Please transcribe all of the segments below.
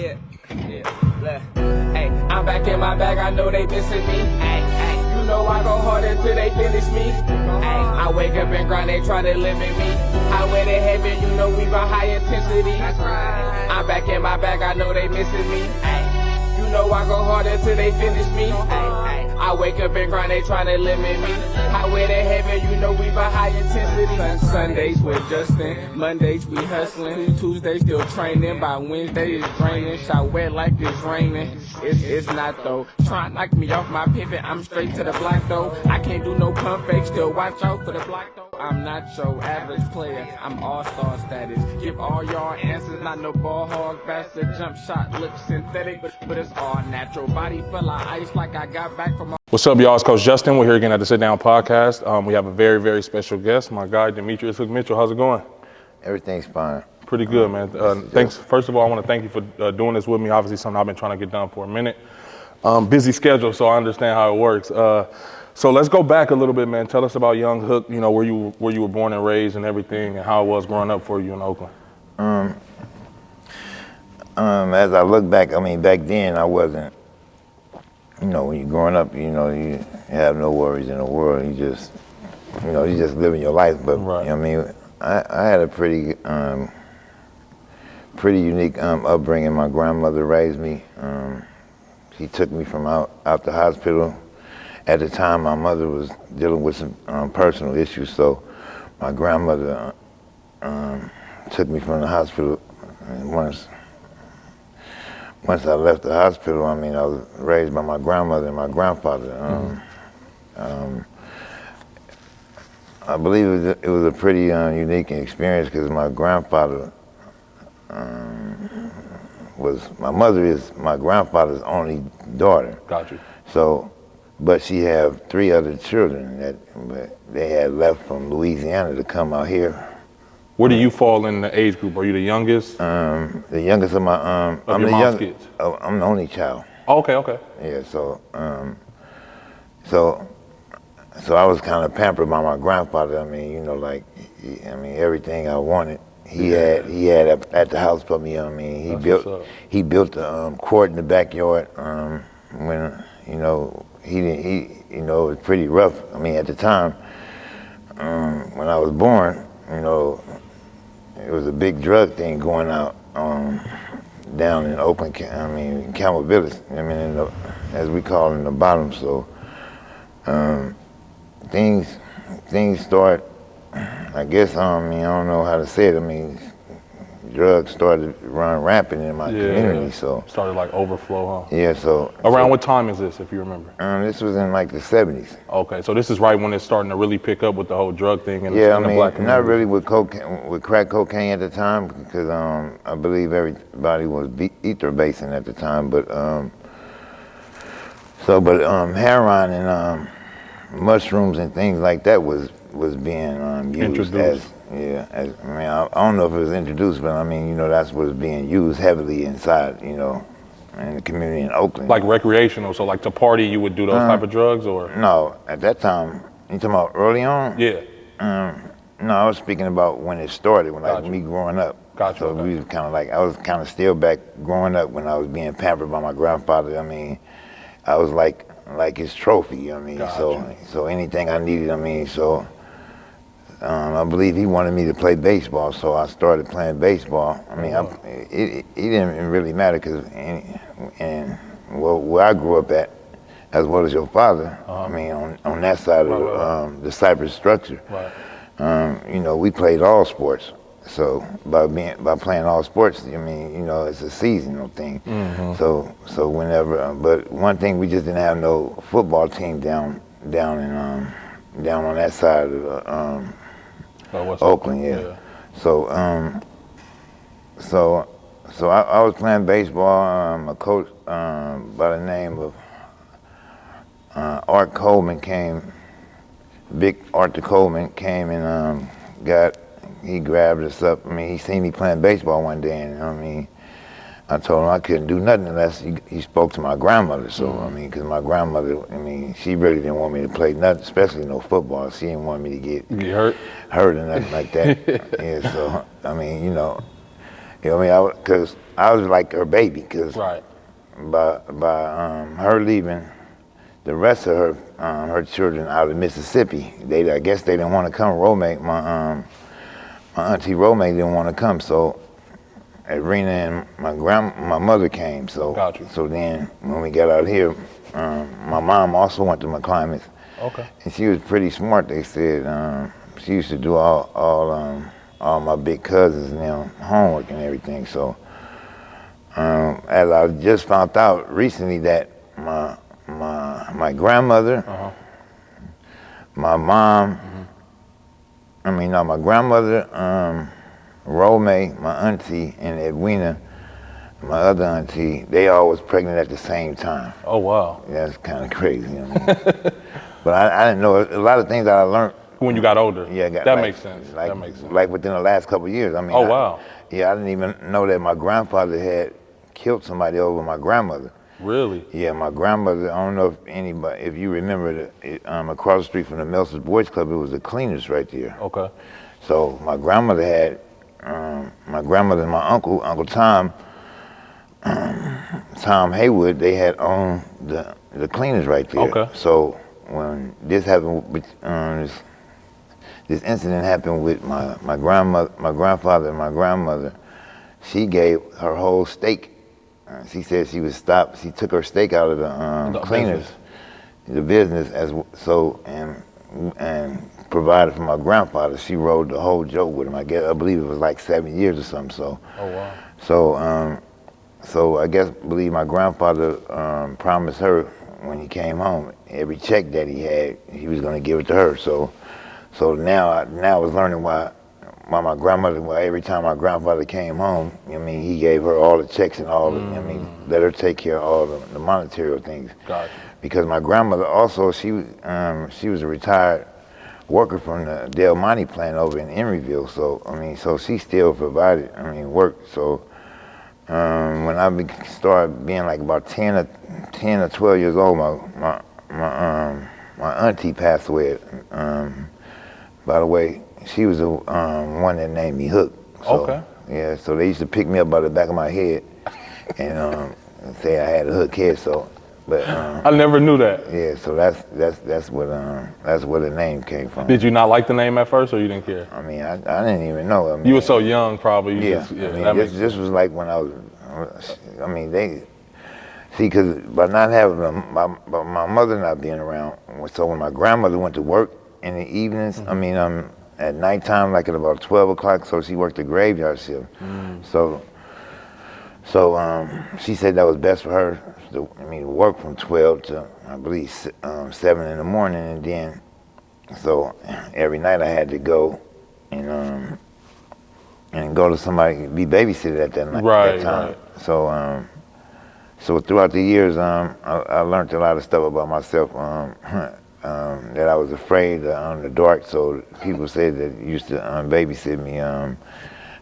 Yeah. Hey, I'm back in my bag, I know they missing me. Ay. You know I go hard until they finish me. Ay. I wake up and grind, they try to limit me. Highway to heaven, you know we run high intensity. That's right. I'm back in my bag, I know they missing me. Ay. You know I go hard until they finish me. Ay. I wake up and grind, they tryna limit me. Highway to heaven, you know we run high intensity. Sundays with Justin, Mondays we hustling, Tuesdays still training, by Wednesday it's draining, shot wet like it's raining. It's not though, try to knock me off my pivot, I'm straight to the block though. I can't do no pump fake, still watch out for the block though. I'm not your average player, I'm all-star status. Give all y'all answers, not no ball hog bastard. Jump shot looks synthetic, but it's all natural. Body full of ice like I got back from. What's up, y'all? It's Coach Justin. We're here again at the Sit Down Podcast. We have a very, very special guest, my guy, Demetrius Hook Mitchell. How's it going? Everything's fine. Pretty good, man. Thanks. First of all, I want to thank you for doing this with me. Obviously, something I've been trying to get done for a minute. Busy schedule, so I understand how it works. So let's go back a little bit, man. Tell us about young Hook, you know, where you were born and raised and everything, and how it was growing up for you in Oakland. As I look back, I mean, back then I wasn't, you know, when you're growing up, you know, you have no worries in the world. You just living your life. But right. You know what I mean, I had a pretty unique upbringing. My grandmother raised me. She took me from out the hospital. At the time, my mother was dealing with some personal issues, so my grandmother took me from the hospital. And once I left the hospital, I mean, I was raised by my grandmother and my grandfather. I believe it was a pretty unique experience because my grandfather my mother is my grandfather's only daughter. Got you. So, but she had 3 other children that they had left from Louisiana to come out here. Where do you fall in the age group? Are you the youngest? The youngest of my I'm your mom's kids? I'm the only child. Oh, okay. Yeah, so I was kind of pampered by my grandfather. I mean, you know, like, everything I wanted, he had at the house for me. You know what I mean, he built the court in the backyard. When you know it was pretty rough. I mean, at the time when I was born, you know, it was a big drug thing going out down in Oakland. I mean, Campbell Village. I mean, as we call it, in the bottom. So things start. I guess I don't know how to say it. I mean, drugs started to run rampant in my community. So started like overflow, huh? Yeah. So around what time is this, if you remember? This was in like the 70s. Okay, so this is right when it's starting to really pick up with the whole drug thing and yeah, the black community. Not really with cocaine, with crack cocaine at the time, because I believe everybody was ether basing at the time. But heroin and mushrooms and things like that was being used introduced. I don't know if it was introduced, but I mean, you know, that's what was being used heavily inside, you know, in the community in Oakland. Like recreational, so like to party, you would do those type of drugs, or? No, at that time, you talking about early on? Yeah. No, I was speaking about when it started, when me growing up. Gotcha. So we was kind of like, I was kind of still back growing up when I was being pampered by my grandfather. I mean, I was like his trophy, you know what I mean? Gotcha. So anything I needed, I mean, so I believe he wanted me to play baseball, so I started playing baseball. I mean, it didn't really matter because where I grew up at, as well as your father, I mean, on that side of the Cypress structure, you know, we played all sports. So by playing all sports, I mean, you know, it's a seasonal thing. So whenever, but one thing, we just didn't have no football team down on that side of Oakland, yeah. So I was playing baseball. A coach by the name of Art Coleman Big Arthur Coleman came and he grabbed us up. I mean, he seen me playing baseball one day, and I mean, I told him I couldn't do nothing unless he spoke to my grandmother. So, I mean, because my grandmother, I mean, she really didn't want me to play nothing, especially no football. She didn't want me to get hurt or nothing like that. Yeah, so, I mean, you know, You know what I mean? Because I was like her baby. Cause Right. by her leaving, the rest of her children out of Mississippi, I guess they didn't want to come. My auntie Romay didn't want to come, so Rena and my mother came. So Got you. So then when we got out here, my mom also went to McClymonds. Okay. And she was pretty smart. They said she used to do all my big cousins and them homework and everything. So as I just found out recently that my grandmother, my mom, my grandmother, Romay, my auntie, and Edwina, my other auntie, they all was pregnant at the same time. Oh, wow. Yeah, that's kind of crazy. You know what I mean? But I didn't know a lot of things that I learned. When you got older. Yeah, that makes sense. That makes sense. Like within the last couple of years. I mean, oh, wow. I didn't even know that my grandfather had killed somebody over my grandmother. Really? Yeah, my grandmother, I don't know if you remember, across the street from the Melson's Boys Club, it was the cleaners right there. Okay. So my grandmother had, my grandmother and my uncle Tom, Tom Haywood, they had owned the cleaners right there. Okay. So when this happened, this incident happened with my grandfather and my grandmother, she gave her whole stake. She said she took her stake out of the cleaners, the business, and provided for my grandfather. She rode the whole joke with him. I believe it was like 7 years or something. So, oh wow. So I believe my grandfather promised her when he came home, every check that he had, he was going to give it to her. So now I was learning why my grandmother, every time my grandfather came home, he gave her all the checks and all let her take care of all the monetary things. Gotcha. Because my grandmother also, she was a retired worker from the Del Monte plant over in Emeryville. So she still provided, work. So when I started being like about 10 or 12 years old, my auntie passed away. By the way, she was the one that named me Hook. So, okay. Yeah, so they used to pick me up by the back of my head and say I had a hook head. So, but I never knew that. Yeah, so that's where the name came from. Did you not like the name at first, or you didn't care? I didn't even know. You were so young, probably. This was like when I was. Because by not having my mother not being around, so when my grandmother went to work in the evenings, at nighttime, like at about 12 o'clock, so she worked the graveyard shift. So she said that was best for her to work from 12 to, I believe, 7 in the morning, and then, so every night I had to go and go to somebody, be babysitted at that night. That time. Right. So throughout the years, I learned a lot of stuff about myself. That I was afraid on the dark, so people said that used to babysit me.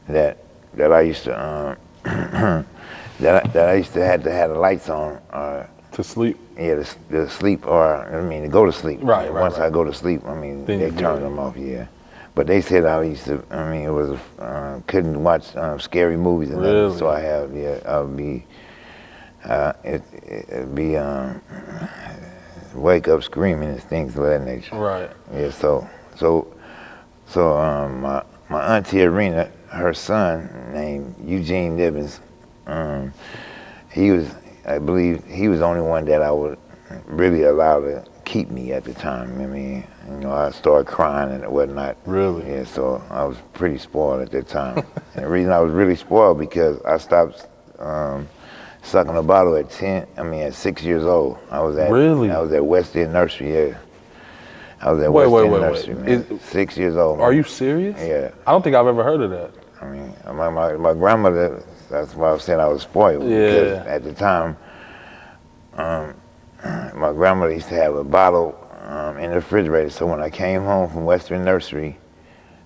That I used to that I used to have the lights on to sleep. Yeah, to sleep, or to go to sleep. Right. Once I go to sleep, they turn them off. Yeah, but they said I used to. It was couldn't watch scary movies and really? That, so I would be. It'd be wake up screaming and things of that nature. Right. Yeah. So my auntie Irina, her son named Eugene Nibbins, I believe he was the only one that I would really allow to keep me at the time. I started crying and whatnot. Really? Yeah. So I was pretty spoiled at that time. And the reason I was really spoiled because I stopped. Sucking a bottle at 6 years old. I was at West End Nursery, yeah. I was at West End Nursery, man. 6 years old. Man. Are you serious? Yeah. I don't think I've ever heard of that. My grandmother, that's why I was saying I was spoiled. Yeah. Because at the time, my grandmother used to have a bottle in the refrigerator. So when I came home from Western Nursery,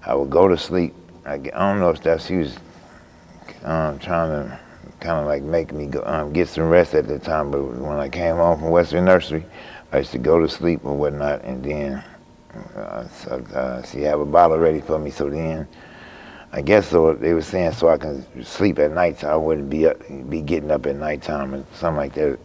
I would go to sleep. I don't know if she was trying to kind of like make me go, get some rest at the time, but when I came home from Western Nursery, I used to go to sleep or whatnot, and then she have a bottle ready for me. So then I guess so. They were saying so I can sleep at night, so I wouldn't be getting up at nighttime or something like that.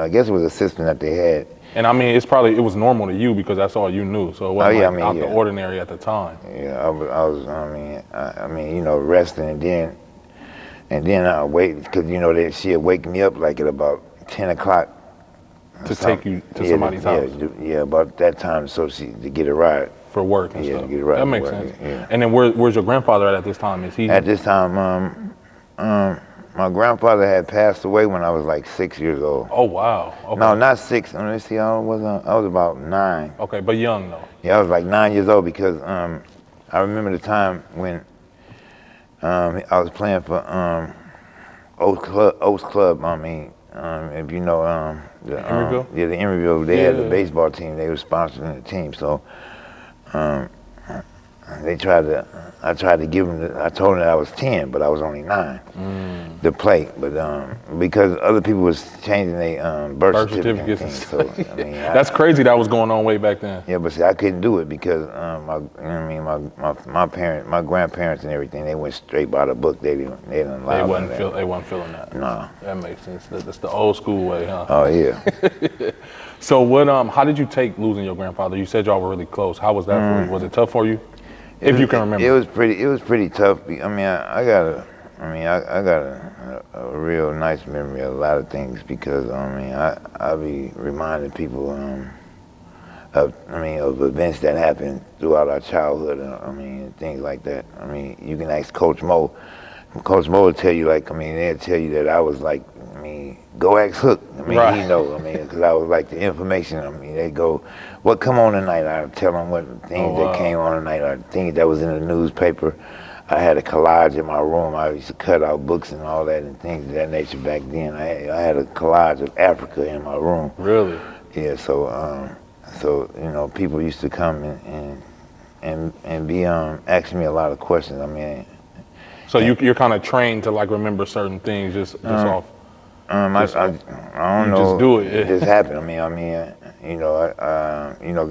I guess it was a system that they had. And I mean, it was normal to you because that's all you knew. So it wasn't out the ordinary at the time. Yeah, I mean, you know, resting and then I wait because you know she'd wake me up like at about 10 o'clock to take you to somebody's house. Yeah, about that time, so to get a ride for work and stuff. To get a ride. That makes sense. Yeah. And then where's your grandfather at this time? Is he? At this time, my grandfather had passed away when I was like 6 years old. Oh wow. Okay. No, not 6. Let me see. I was about 9. Okay, but young though. Yeah, I was like 9 years old because I remember the time when I was playing for Oaks Club. I mean, if you know the Emeryville, they had a baseball team. They were sponsoring the team, so I tried to give them. I told them that I was 10, but I was only 9 to play. But because other people was changing their birth certificates and so I mean, that's crazy. That was going on way back then. Yeah, but see, I couldn't do it because my grandparents and everything, they went straight by the book. They didn't allow that. They wasn't feeling that. No. That makes sense. That's the old school way, huh? Oh yeah. So how did you take losing your grandfather? You said y'all were really close. How was that for you? Was it tough for you? If you can remember. It was pretty tough. I mean, I got a real nice memory of a lot of things because I be reminding people of events that happened throughout our childhood. Things like that. I mean, you can ask Coach Mo. Coach Mo will tell you they'll tell you that I was like, go ask Hook. Right. He know. Because I was like the information. They go, what come on tonight? I tell them what things that came on tonight, or things that was in the newspaper. I had a collage in my room. I used to cut out books and all that and things of that nature back then. I had a collage of Africa in my room. Really? Yeah. So people used to come and be asking me a lot of questions. So you're kind of trained to remember certain things just off. I don't know. Just do it. It just happened.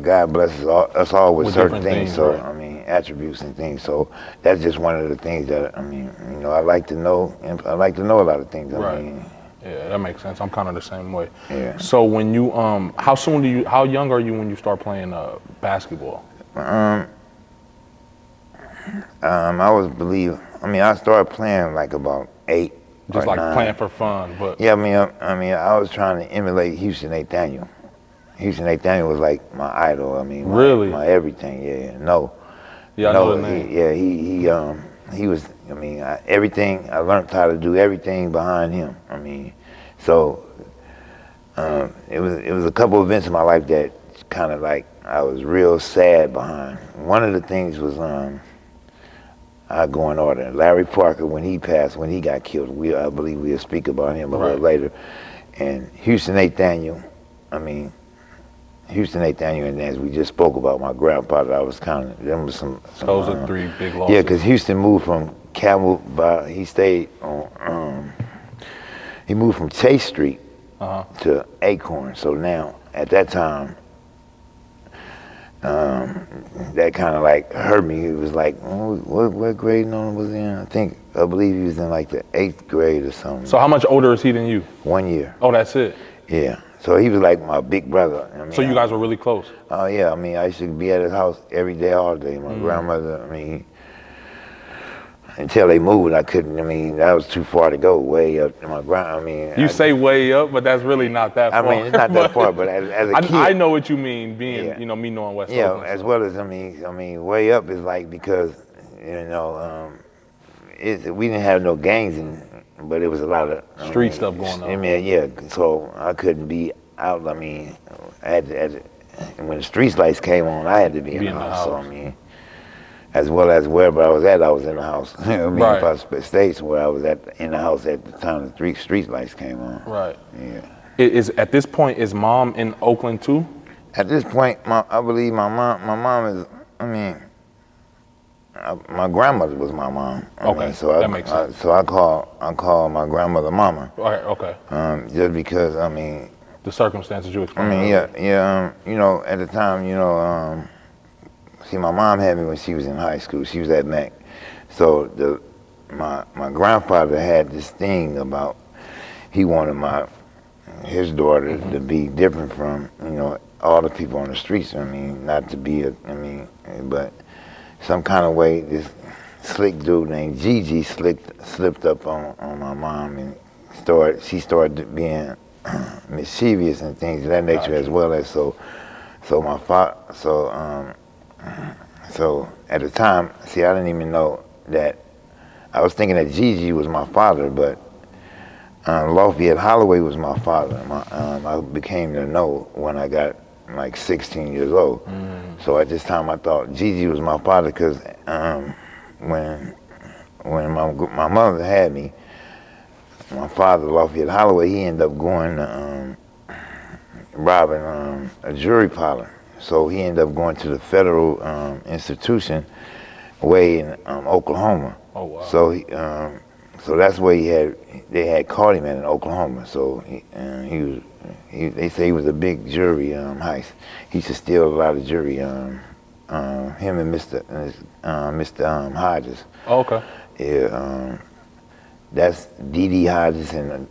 God blesses us all with certain things. So right. Attributes and things. So that's just one of the things that I like to know. And I like to know a lot of things. Right. Yeah, that makes sense. I'm kind of the same way. Yeah. So when you how young are you when you start playing basketball? I started playing like about 8. Just like 9. playing for fun, but yeah, I was trying to emulate Houston Nathaniel. Houston Nathaniel was like my idol. Really, my everything. Yeah, no. Yeah, I know the name. He was. Everything I learned how to do everything behind him. So it was a couple events in my life that kind of I was real sad behind. One of the things was I go in order. Larry Parker, when he got killed, I believe we'll speak about him a little later. And Houston Nathaniel, and as we just spoke about my grandfather, I was kind of, them was some those are 3 big losses. Yeah, because Houston moved from he stayed on, he moved from Chase Street to Acorn. So now, at that time, that kind of hurt me. It was what grade no one was in? I believe he was in the 8th grade or something. So how much older is he than you? 1 year. Oh, that's it. Yeah. So he was like my big brother. So you guys were really close? Oh yeah. I used to be at his house every day, all day. My grandmother. Until they moved, I couldn't. That was too far to go, way up. You say way up, but that's really not that far. It's not that far, but as a kid, I know what you mean. Being, me knowing West Oakland. Yeah, as well as way up is because we didn't have no gangs, but it was a lot of street stuff going on. Yeah. So I couldn't be out. I had to, when the street lights came on, I had to be in the house. So as well as wherever I was in the house. If I stayed somewhere, I was in the house at the time the street lights came on. Right. Yeah. At this point, is mom in Oakland too? At this point, I believe my mom is. My grandmother was my mom. Okay. So that makes sense. So I call my grandmother Mama. Right. Okay. Just because the circumstances you explained. Yeah. At the time, see, my mom had me when she was in high school. She was at Mac. So my grandfather had this thing about he wanted his daughter to be different from all the people on the streets. I mean, not to be but some kind of way this slick dude named Gigi slipped up on my mom and she started being mischievous and things of that nature, as well as so at the time, see, I didn't even know that. I was thinking that Gigi was my father, but Lafayette Holloway was my father. I became to know when I got like 16 years old. So at this time I thought Gigi was my father because when my mother had me, my father, Lafayette Holloway, he ended up going robbing a jury parlor. So he ended up going to the federal institution way in Oklahoma. Oh wow! So that's where they had caught him at in Oklahoma. So they say he was a big jury heist. He used to steal a lot of jury. Him and Mr. Hodges. Oh, okay. Yeah. That's D.D. Hodges and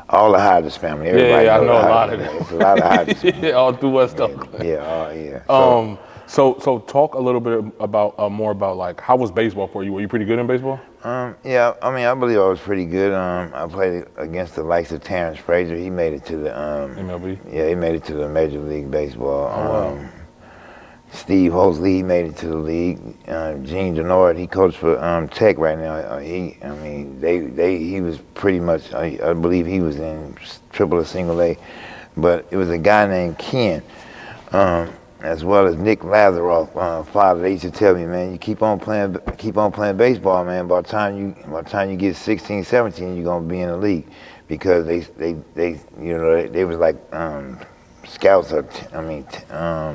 all the Hodges family. Everybody I know a lot Hodges. of them. It's a lot of Hodges. Yeah, all through West Oakland. Yeah. So talk a little bit about more about like how was baseball for you? Were you pretty good in baseball? Yeah, I mean, I believe I was pretty good. I played against the likes of Terrence Frazier. He made it to the MLB. Yeah, he made it to the Major League Baseball. Oh, wow. Steve Hosley, he made it to the league. Gene Denard, he coached for Tech right now. He was pretty much. I believe he was in triple or single A, but it was a guy named Ken. As well as Nick Lazaroff, father, they used to tell me, man, you keep on playing baseball, man. By the time you get 16, 17, you're gonna be in the league, because they was like scouts or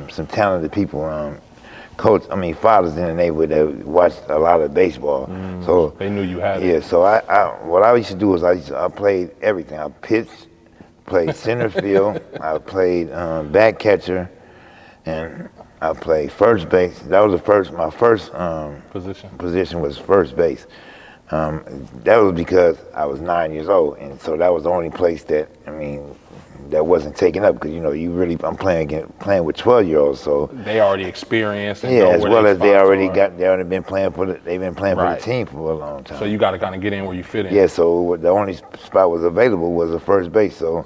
some talented people, fathers in the neighborhood that watched a lot of baseball. So they knew you had it. Yeah, so what I used to do was I played everything. I pitched, played center field, I played back catcher. And I played first base. That was my first position was first base. That was because I was 9 years old, and so that was the only place that wasn't taken up, because I'm playing with 12-year-olds, so they already experienced. And as well as they've already been playing for the Right. the team for a long time. So you got to kind of get in where you fit in. Yeah, so the only spot was available was a first base. So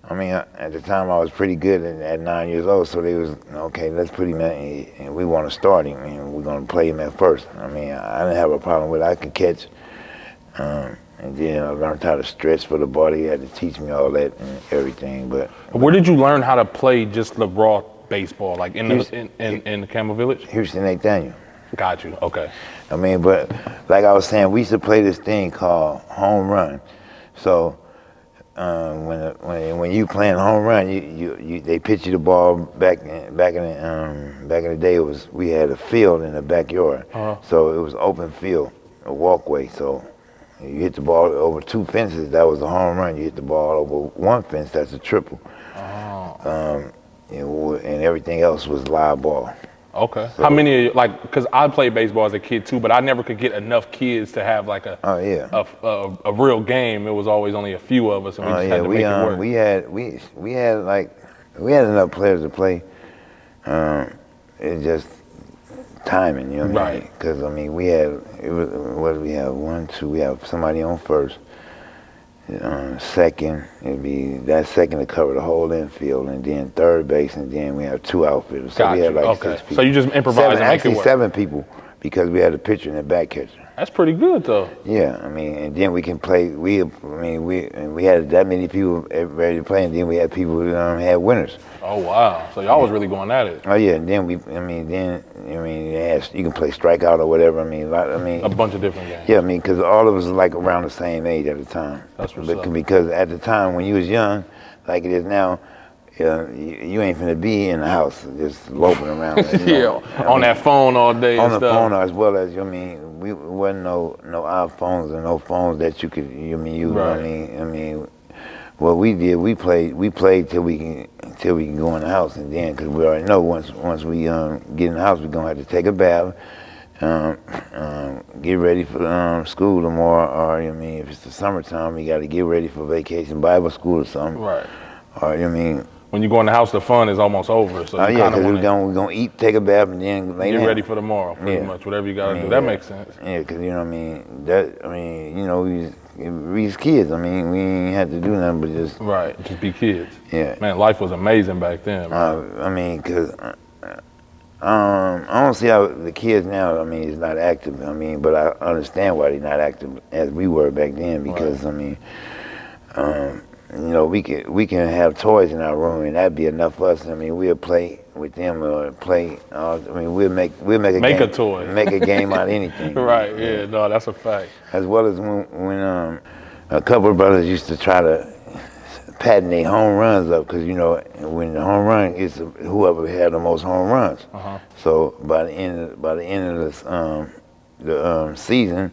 at the time I was pretty good at 9 years old, so they was, okay, let's put him in, and we want to start him, and we're going to play him at first. I didn't have a problem with it. I could catch, and then I learned how to stretch for the body. He had to teach me all that and everything. But where did you learn how to play just the raw baseball, like in the Campbell Village? Houston Nathaniel. Got you, okay. But like I was saying, we used to play this thing called home run. So when you playing home run, they pitch you the ball back in the day. We had a field in the backyard, so it was open field, a walkway. So you hit the ball over 2 fences, that was a home run. You hit the ball over 1 fence, that's a triple. And everything else was live ball. Okay. So, how many, because I played baseball as a kid too, but I never could get enough kids to have like a real game. It was always only a few of us, and we just had to make it work. We had enough players to play. It's just timing, you know what I mean? Because we have somebody on first. Second, it'd be that second to cover the whole infield, and then third base, and then we have 2 outfielders. So we had like 6 people. So you just improvise and make it work. 7 people, because we had a pitcher and a back catcher. That's pretty good though. Yeah, and then we can play. We had that many people ready to play, and then we had people who had winners. Oh wow! So y'all was really going at it. Oh yeah, and then you can play strikeout or whatever. A bunch of different games. Yeah, because all of us was like around the same age at the time. That's what's up. Because at the time when you was young, like it is now, you ain't finna be in the house just loping around. On that phone all day. On the phone, as well as we wasn't no iPhones and no phones that you could. what we did, we played till we can go in the house, and then because we already know once we get in the house, we're gonna have to take a bath, get ready for school tomorrow, or I mean, if it's the summertime, you got to get ready for vacation Bible school or something. Right. Or I mean, when you go in the house, the fun is almost over. So yeah, because we're gonna eat, take a bath, and then lay get down. ready for tomorrow. Pretty much whatever you gotta do. That makes sense. Yeah, because you know what I mean. We was kids. I mean, we ain't had to do nothing but just just be kids. Yeah. Man, life was amazing back then. I mean, because I don't see how the kids now, I mean, is not active. I mean, but I understand why they're not active as we were back then, because I mean, you know, we can have toys in our room, and that'd be enough for us. I mean, we'll play with them or play. I mean, we'll make a game, a toy, make a game out of anything. Right? Yeah. No, that's a fact. As well as when a couple of brothers used to try to patent their home runs up, because you know when the home run is whoever had the most home runs. So by the end of this the season.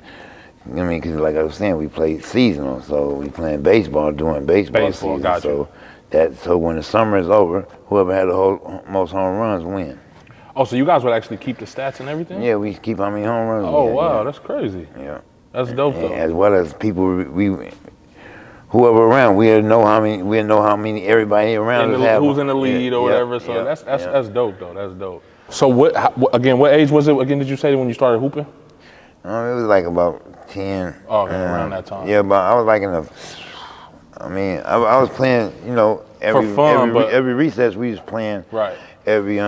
I mean, because like I was saying, we played seasonal, so we playing baseball, doing baseball season. Got you. So when the summer is over, whoever had the most home runs win. Oh, so you guys would actually keep the stats and everything? Yeah, we keep how many home runs. Oh wow, that's crazy. Yeah, that's dope though. As well as people, whoever around, we'll know how many everybody around us have. Who's in the lead or whatever. So that's dope though. That's dope. So what age was it again? Did you say when you started hooping? It was like about 10. Oh, around that time. Yeah, but I was like I was playing, you know, every recess we was playing. Right. Every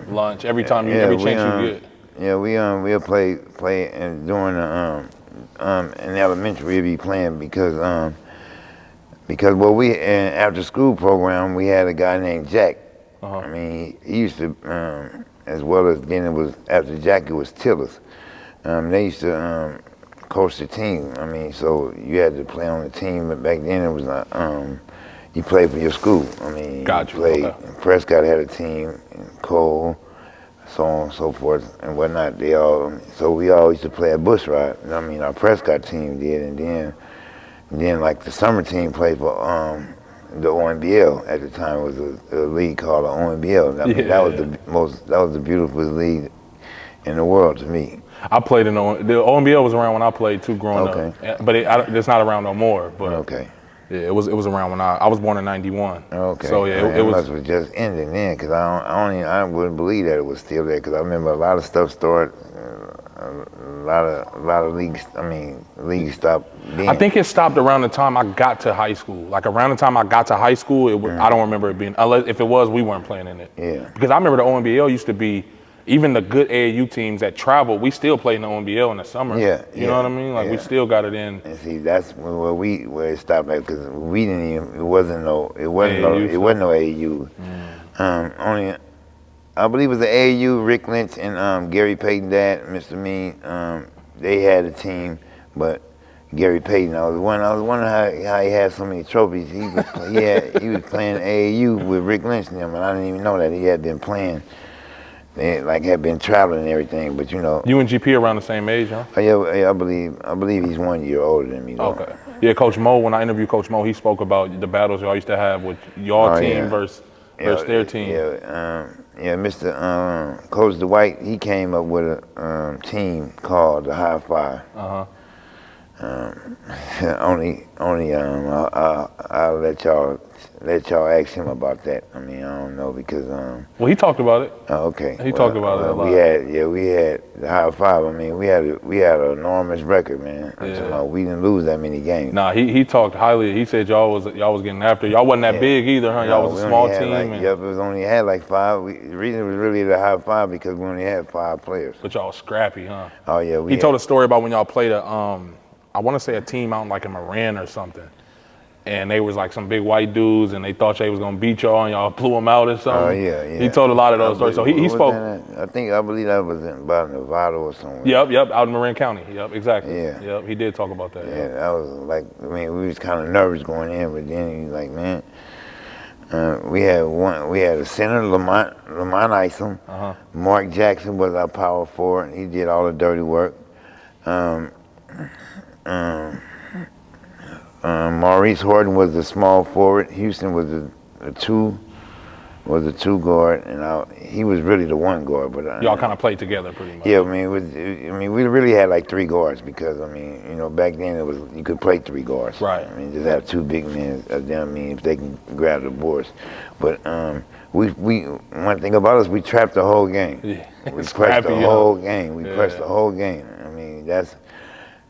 lunch, every time every chance you get. Yeah, we'll play and during the in elementary we'd be playing because after school program we had a guy named Jack. I mean, he used to as well as then it was after Jack it was Tillis. They used to coach the team. I mean, so you had to play on the team, but back then it was not. You played for your school. I mean, Prescott had a team, and Cole, so on and so forth and whatnot. So we all used to play at Bush Ride. I mean, our Prescott team did, and then like the summer team played for the ONBL at the time. It was a league called the ONBL. I mean, that was the beautiful league in the world to me. I played in the ONBL was around when I played too growing up, but it's not around no more. But yeah, it was around when I was born in '91. Okay. So yeah, it must have just ended then, because I wouldn't believe that it was still there, because I remember a lot of stuff started. A lot of leagues. I mean, leagues stopped being. I think it stopped around the time I got to high school. Like around the time I got to high school, I don't remember it being. Unless if it was, we weren't playing in it. Yeah. Because I remember the ONBL used to be. Even the good AAU teams that travel, we still play in the ONBL in the summer. Yeah, you know what I mean? Like we still got it in. And see, that's where it stopped at, because we didn't even. It wasn't no AAU. Only, I believe it was the AAU. Rick Lynch and Gary Payton, dad, Mr. Mean. They had a team, but Gary Payton. I was wondering how he had so many trophies. He was playing AAU with Rick Lynch and them, and I didn't even know that he had been playing. They had been traveling and everything, but you know. You and GP around the same age, huh? Yeah, I believe he's 1 year older than me. Though. Okay. Yeah, Coach Mo. When I interviewed Coach Mo, he spoke about the battles y'all used to have with your team versus their team. Mr. Coach Dwight, he came up with a team called the High Five. I'll let y'all ask him about that. I mean, I don't know, because well, he talked about it. Okay. He talked about it a lot. We had the High Five. I mean, we had an enormous record, man. We didn't lose that many games. Nah, he talked highly. He said y'all was getting after. Y'all wasn't that big either, huh? Y'all was a small team. It was only had like 5. The reason it was really the High Five because we only had 5 players. But y'all was scrappy, huh? Oh yeah. He told a story about when y'all played I want to say a team out like in Moran or something. And they was like some big white dudes, and they thought they was gonna beat y'all, and y'all blew them out or something. Oh yeah. He told a lot of those stories. So he spoke. I believe that was in about Nevada or somewhere. Yep, out in Marin County. Yep, exactly. Yeah. Yep, he did talk about that. Yeah, that was like, I mean, we was kind of nervous going in, but then he was like, man, we had a center, Lamont Isom. Mark Jackson was our power forward. He did all the Maurice Horton was the small forward. Houston was the two guard, and he was really the one guard. But y'all kind of played together pretty much. Yeah, I mean, we really had like 3 guards because back then you could play 3 guards. Right. I mean, just have 2 big men. If they can grab the boards. But we one thing about us, we trapped the whole game. Yeah. We pressed the whole game. We pressed the whole game. I mean, that's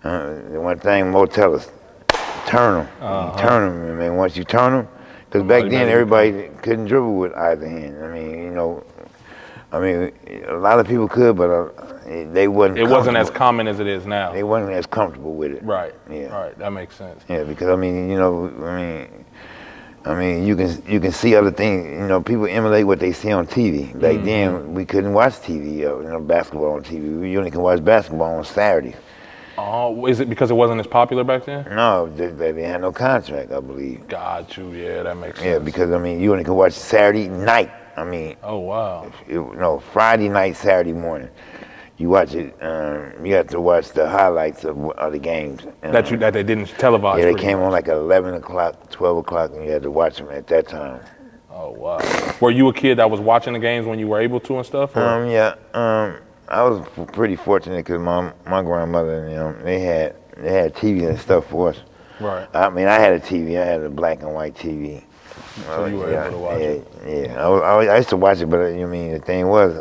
the one thing Mo tell us. Turn them. Turn them. I mean, once you turn them, because back then everybody couldn't dribble with either hand. I mean, a lot of people could, but they wasn't. It wasn't as common as it is now. They wasn't as comfortable with it. Right. Yeah. Right. That makes sense. Yeah, because you can see other things. People emulate what they see on TV. Back then, we couldn't watch TV. Basketball on TV. We only can watch basketball on Saturdays. Oh, is it because it wasn't as popular back then? No, they had no contract, I believe. Got you. Yeah, that makes sense. Yeah, because you only can watch Saturday night. Oh wow. Friday night, Saturday morning. You watch it. You have to watch the highlights of the games. That they didn't televise. Yeah, they came on like at 11 o'clock, 12 o'clock, and you had to watch them at that time. Oh wow. Were you a kid that was watching the games when you were able to and stuff? Or? Yeah. I was pretty fortunate because my grandmother, they had TV and stuff for us. Right. I mean, I had a TV. I had a black and white TV. So you were able to watch it. Yeah. I used to watch it, but the thing was,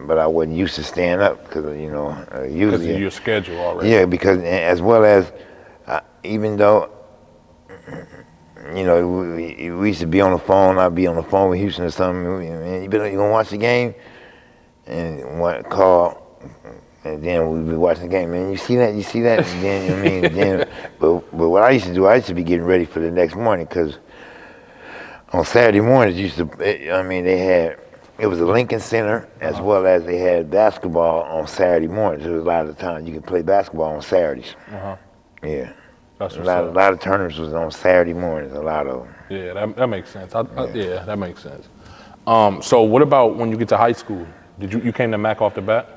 but I wasn't used to staying up because usually because of your schedule already. Yeah, because as well as even though we used to be on the phone, I'd be on the phone with Houston or something. You gonna watch the game? And one call, and then we'd be watching the game. Man, you see that? And then, but what I used to do, I used to be getting ready for the next morning because on Saturday mornings, it was a Lincoln Center as well as they had basketball on Saturday mornings. There was a lot of the time you could play basketball on Saturdays. Yeah. That's a lot of tournaments was on Saturday mornings. A lot of them. Yeah, that makes sense. Yeah, that makes sense. So what about when you get to high school? Did you came to Mac off the bat?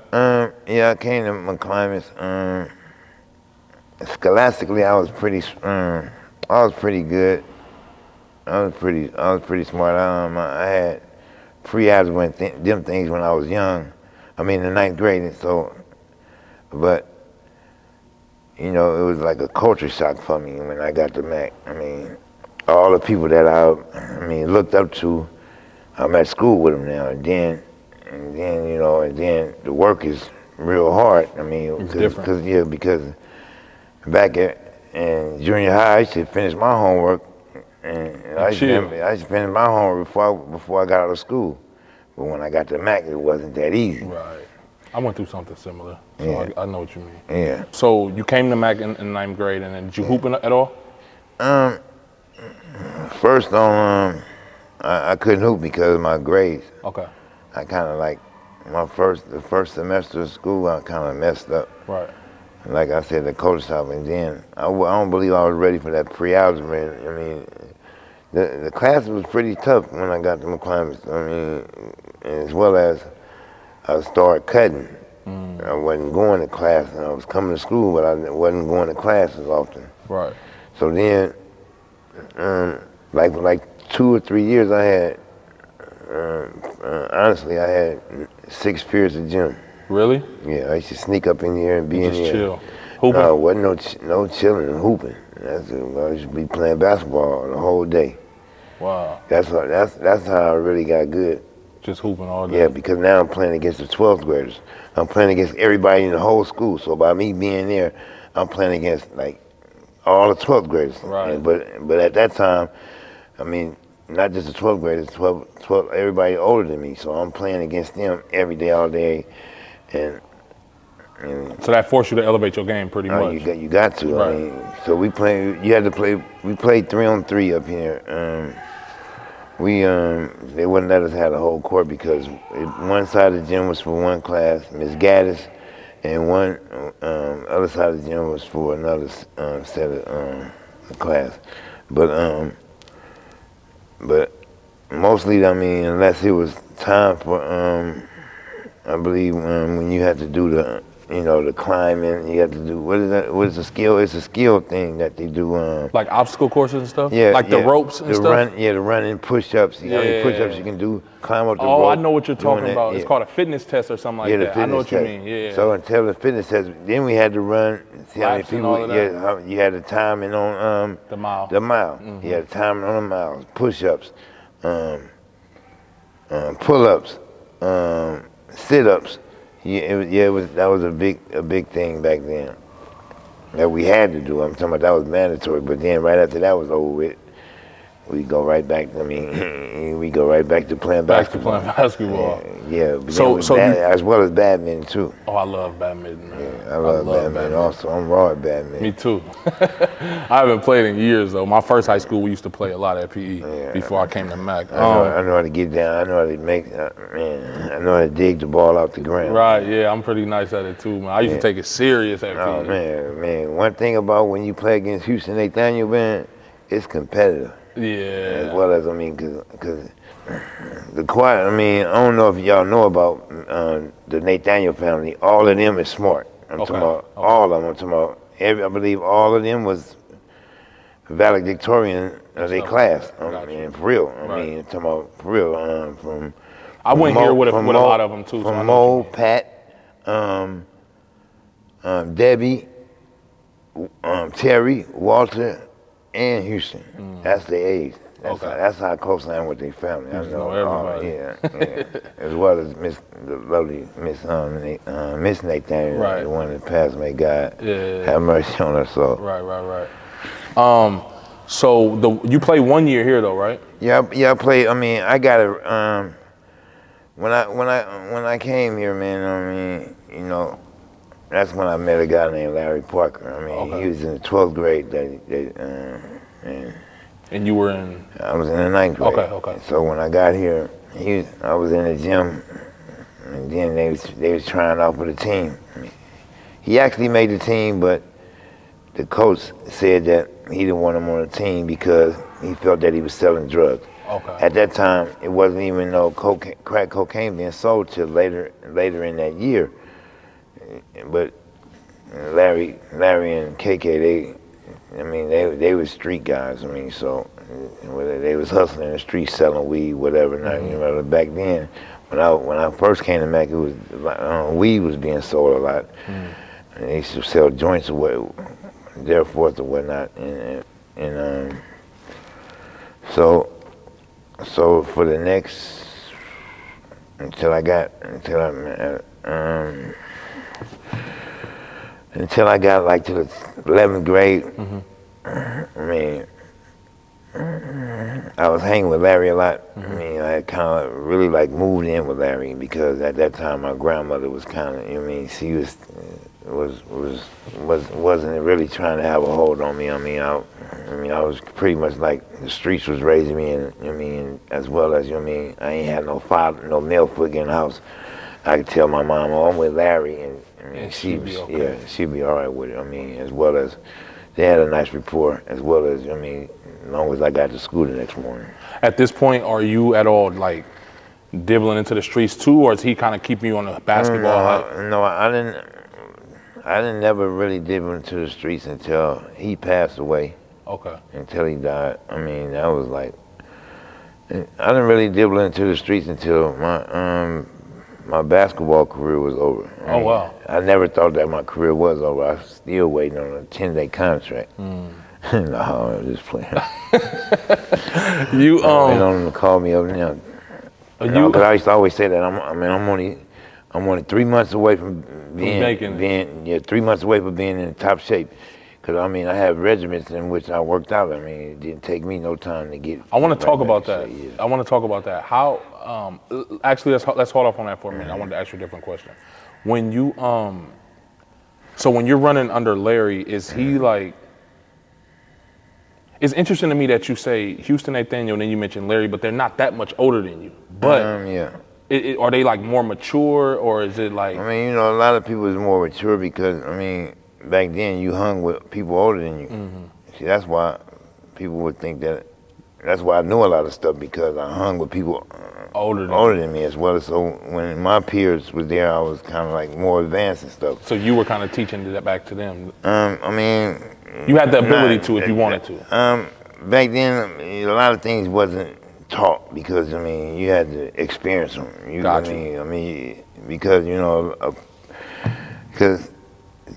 Yeah, I came to McClymonds. Scholastically, I was pretty good. I was pretty smart. I had pre-algebra and them things when I was young. In the 9th grade, and so, but it was like a culture shock for me when I got to Mac. All the people that I looked up to, I'm at school with them now, and then the work is real hard. It's different. Because back in junior high, I used to finish my homework, and I used to finish my homework before I got out of school. But when I got to Mac, it wasn't that easy. Right. I went through something similar, so I know what you mean. Yeah. So you came to Mac in 9th grade, and then did you hoop at all? First on, I couldn't hoop because of my grades. Okay. I kind of like the first semester of school, I kind of messed up. Right. Like I said, the coach stopped me. Then I don't believe I was ready for that pre-algebra. The class was pretty tough when I got to McClymonds. As well as I started cutting. I wasn't going to class, and I was coming to school, but I wasn't going to class as often. Right. So then, like 2 or 3 years, I had. Honestly, I had 6 periods of gym. Really? Yeah, I used to sneak up in here and be in here. Chill. Hooping? No, wasn't no chilling and hooping. I used to be playing basketball the whole day. Wow. That's how I really got good. Just hooping all day? Yeah, because now I'm playing against the 12th graders. I'm playing against everybody in the whole school. So by me being there, I'm playing against like all the 12th graders. Right. But at that time, not just the 12th graders, 12 everybody older than me. So I'm playing against them every day, all day, and so that forced you to elevate your game pretty much. You got to. Right. So we played. You had to play. We played 3-on-3 up here. They wouldn't let us have the whole court because one side of the gym was for one class, Miss Gaddis, and one other side of the gym was for another set of class. But mostly, unless it was time for, I believe when you had to do you know, the climbing. You have to do what is that? What is the skill? It's a skill thing that they do. Like obstacle courses and stuff. Yeah, like the ropes and stuff. The running push-ups. You know how many push-ups you can do? Climb up the rope. Oh, I know what you're talking about. Yeah. It's called a fitness test or something like that. I know what you mean. Yeah. So until the fitness test, then we had to run. See how many Laps and all people? of that. Yeah, you had the timing on the mile. The mile. You had the timing on the miles. Push-ups, pull-ups, sit-ups. That was a big thing back then that we had to do. I'm talking about that was mandatory, but then right after that was over with, we go right back. I mean, we go right back to playing basketball. Yeah. As well as badminton too. Oh, I love badminton, man. Yeah, I love badminton also. I'm raw at badminton. Me too. I haven't played in years though. My first high school, we used to play a lot at PE before I came to Mac. I know how to get down. I know how to make. I know how to dig the ball out the ground. Right. Yeah, I'm pretty nice at it too, man. I used to take it serious at PE. Oh man. One thing about when you play against Houston Nathaniel, man, it's competitive. Yeah. As well as, I mean, because the quiet, I mean, I don't know if y'all know about the Nathaniel family. All of them is smart. I'm talking about all of them. I'm talking about I believe all of them was valedictorian of their class. I mean, for real. I mean, I'm talking about for real. I went here with a lot of them too. From Mo, Pat, Debbie, Terry, Walter, and Houston. That's the age. That's how close I am with their family. I know everybody. As well as the lovely Miss Nathaniel, the one that passed. May God have mercy on her soul. Right. So you played 1 year here though, right? Yeah, I played. I mean, I got it. When I came here, man. I mean, you know. That's when I met a guy named Larry Parker. I mean, he was in the 12th grade. And you were in? I was in the 9th grade. Okay. So when I got here, I was in the gym, and then they was trying out for the team. He actually made the team, but the coach said that he didn't want him on the team because he felt that he was selling drugs. At that time, it wasn't even no crack cocaine being sold till later in that year. But Larry and KK, they were street guys. I mean, so they was hustling in the streets, selling weed, whatever. You know, back then, when I first came to Mac, it was weed was being sold a lot. And they used to sell joints or therefore or whatnot. And so for the next until I got like to the 11th grade, I mean, I was hanging with Larry a lot. I mean, I kind of really like moved in with Larry because at that time my grandmother was kind of, she wasn't really trying to have a hold on me. I mean, I was pretty much like the streets was raising me, and as well as I ain't had no male figure in the house. I could tell my mom, I'm with Larry, and she'd be all right with it. I mean, as well as they had a nice rapport, as well as as long as I got to school the next morning. At this point, are you at all like dibbling into the streets too, or is he kind of keeping you on the basketball? No, I didn't never really dibble into the streets until he passed away. Until he died. I mean, that was like, I didn't really dibble into the streets until my basketball career was over. Wow. I never thought that my career was over. I was still waiting on a 10-day contract. No, I'm just playing. They don't call me up now. Because I used to always say that I'm only 3 months away from being 3 months away from being in top shape. Because I have regiments in which I worked out. It didn't take me no time to get. I want to talk about that. I want to talk about that. How? Actually, let's hold off on that for a minute. I wanted to ask you a different question. When you so when you're running under Larry, is he like? It's interesting to me that you say Houston Nathaniel, and then you mentioned Larry, but they're not that much older than you. But are they like more mature, or is it like? A lot of people is more mature because back then you hung with people older than you. See, that's why people would think that that's why I knew a lot of stuff, because I hung with people older than me as well. So when my peers was there, I was kind of like more advanced and stuff. So you were kind of teaching that back to them. I mean, you had the ability to if you wanted to. Back then, a lot of things wasn't taught, because I mean you had to experience them. I mean, because because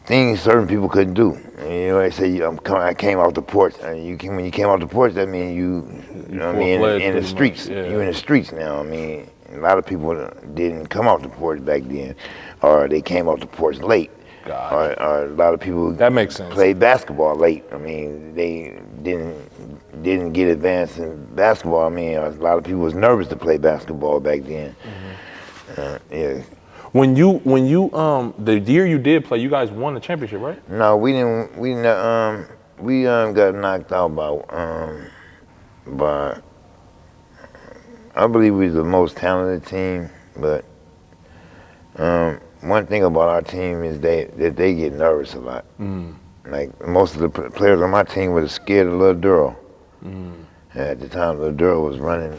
things certain people couldn't do. You know, they say I came off the porch. When you came off the porch, that means in the streets. Yeah. You in the streets now. I mean, a lot of people didn't come off the porch back then, or they came off the porch late. Or a lot of people that makes sense. Played basketball late. I mean, they didn't get advanced in basketball. I mean, a lot of people was nervous to play basketball back then. Mm-hmm. Yeah. When you the year you did play, you guys won the championship, right? No, we didn't. We got knocked out by I believe we was the most talented team, but one thing about our team is that they get nervous a lot. Like most of the players on my team were scared of Lil Durrell. At the time, Lil Durrell was running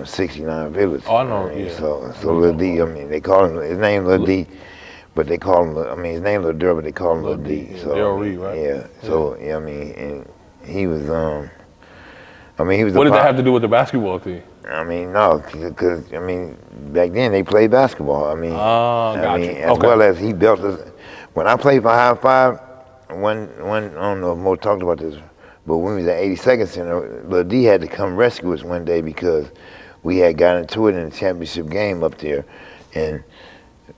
69 Village. Oh, I know. Yeah. So Lil D, I mean, they call him his name Lil D, but they call him. I mean, his name Lil Durrell, but they call him Lil D. Yeah, so Darryl Reed, right? Yeah. So I mean, and he was. I mean, he was. What did that have to do with the basketball team? I mean, no, because I mean, back then they played basketball. I mean, as well as he built us. When I played for High Five, one I don't know if Mo talked about this, but when we was at 82nd Center, Lil D had to come rescue us one day because we had got into it in the championship game up there, and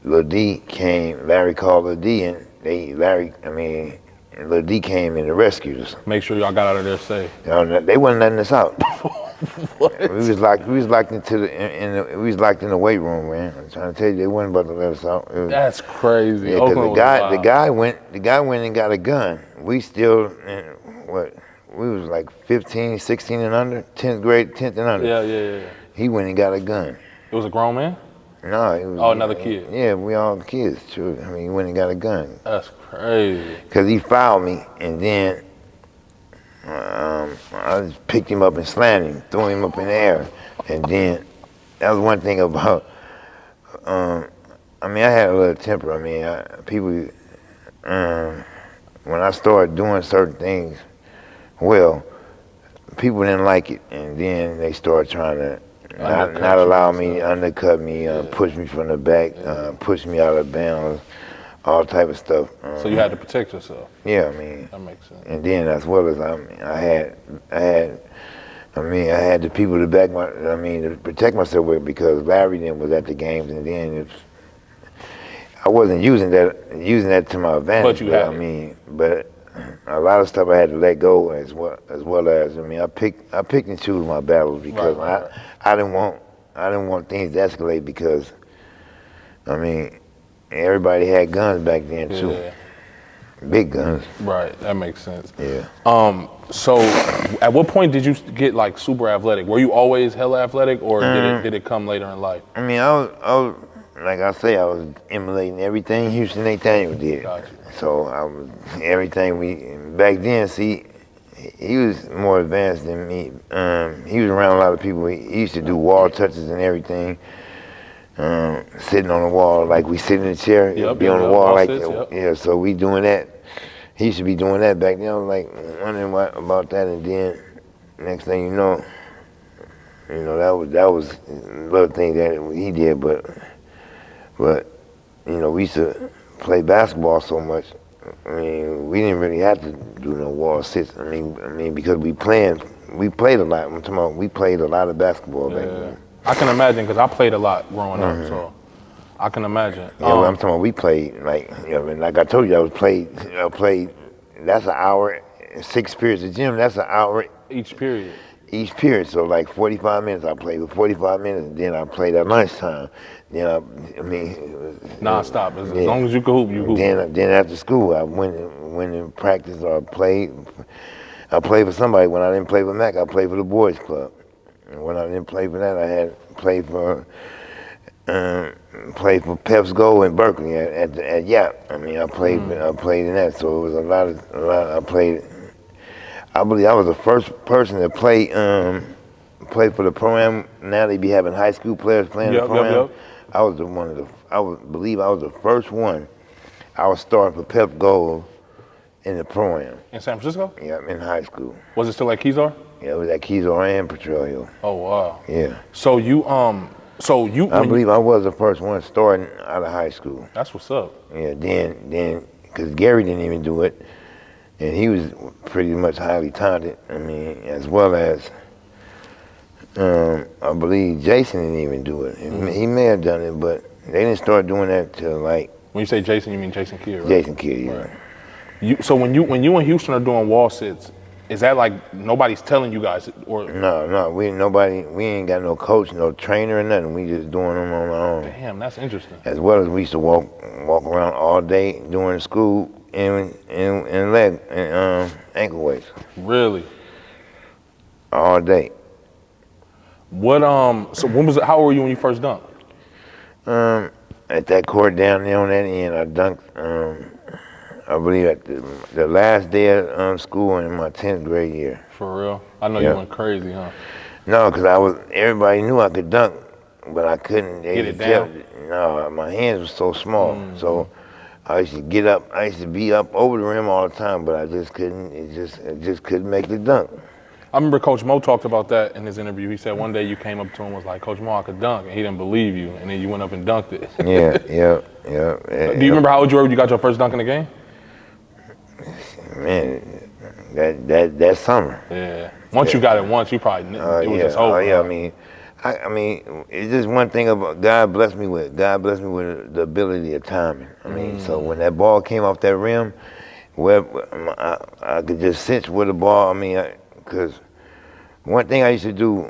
Lil D came. Larry called Lil D, and Lil D came in and rescued us. Make sure y'all got out of there safe. They wasn't letting us out. What? We was locked in the weight room, man. I'm trying to tell you, they wasn't about to let us out. That's crazy. Yeah, because the guy went and got a gun. We still, we was like 15, 16 and under, 10th grade, 10th and under. Yeah. He went and got a gun. It was a grown man? No, it was another kid. Yeah, we all kids, true. I mean, he went and got a gun. That's crazy. Because he fouled me, and then I just picked him up and slammed him, threw him up in the air. And then, that was one thing about, I mean, I had a little temper. I mean, when I started doing certain things, well, people didn't like it. And then they started trying to not allow me, undercut me, push me from the back, push me out of bounds, all type of stuff. So you had to protect yourself. Yeah, I mean. That makes sense. And then as well as I had the people to to protect myself with, because Larry then was at the games, and then I wasn't using that to my advantage. But you had. I mean, but a lot of stuff I had to let go as well as I mean, I picked and choose my battles, because I didn't want things to escalate, because I mean, everybody had guns back then too. Yeah. Big guns. Right, that makes sense. Yeah. So at what point did you get like super athletic? Were you always hella athletic, or did it come later in life? I mean, I was like I say, I was emulating everything Houston Nathaniel did. Gotcha. So I was everything back then. See, he was more advanced than me. He was around a lot of people. He used to do wall touches and everything. Sitting on the wall, like we sit in a chair, be on the wall like that. Yeah, so we doing that. He used to be doing that back then. I was like wondering about that, and then next thing you know, that was a little thing that he did, but we used to play basketball so much. I mean, we didn't really have to do no wall sits. I mean, because we played a lot. I'm talking about we played a lot of basketball back then. I can imagine, because I played a lot growing up, so I can imagine. Yeah, I'm talking about we played, like I told you, I played, that's an hour, 6 periods of gym, that's an hour. Each period? Each period, so like 45 minutes, I played for 45 minutes, and then I played at lunchtime. Then non-stop, as long as you can hoop, you hoop. Then after school, I went and practiced, or played. I played for somebody. When I didn't play for Mac, I played for the boys club. And when I didn't play for that, I had played for Pep's Go in Berkeley at Yap. I mean, I played in that, so it was a lot. I played. I believe I was the first person to play play for the pro-am. Now they be having high school players playing the pro-am. I was believe I was the first one. I was starting for Pep Gold in the pro-am. In San Francisco? Yeah, in high school. Was it still at Kezar? Yeah, it was at Kezar and Petrel Hill. Oh wow. Yeah. So you I believe I was the first one starting out of high school. That's what's up. Yeah, then because Gary didn't even do it, and he was pretty much highly talented. I mean, as well as I believe Jason didn't even do it. He may have done it, but they didn't start doing that till like. When you say Jason, you mean Jason Kidd, right? Jason Kidd, yeah. Right. So when you and Houston are doing wall sits, is that like nobody's telling you guys, or? No, we ain't got no coach, no trainer or nothing. We just doing them on our own. Damn, that's interesting. As well as we used to walk around all day during school in leg and ankle weights. Really? All day. What So when was it? How old were you when you first dunked? At that court down there on that end, I dunked. I believe at the last day of school in my 10th grade year. For real? I know you went crazy, huh? No, because everybody knew I could dunk, but I couldn't. Get it down? No, my hands were so small. So I used to get up, I used to be up over the rim all the time, but I just couldn't, it just couldn't make the dunk. I remember Coach Mo talked about that in his interview. He said one day you came up to him and was like, Coach Mo, I could dunk, and he didn't believe you, and then you went up and dunked it. Yeah. Do you remember how old you were when you got your first dunk in the game? Man, that summer. Yeah. Once you got it once, you probably, it was just over. I mean, it's just one thing about God blessed me with. God blessed me with the ability of timing. I mean, so when that ball came off that rim, I could just cinch with the ball. I mean, because one thing I used to do,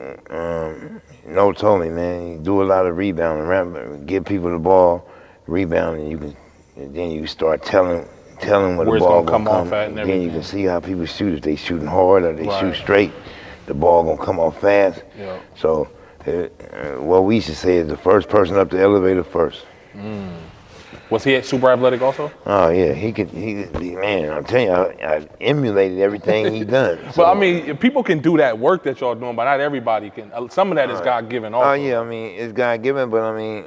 No told me, man, you do a lot of rebounding, give people the ball, rebound, and then you start telling where the ball gonna come off at, and then you can see how people shoot. If they shooting hard or they shoot straight, the ball gonna come off fast. Yeah. So what we should say is the first person up the elevator first. Was he super athletic also? Oh yeah, he man, I'm telling you, I emulated everything he done. So. But I mean, people can do that work that y'all doing, but not everybody can. Some of that is God-given also. Oh yeah, I mean, it's God-given, but I mean,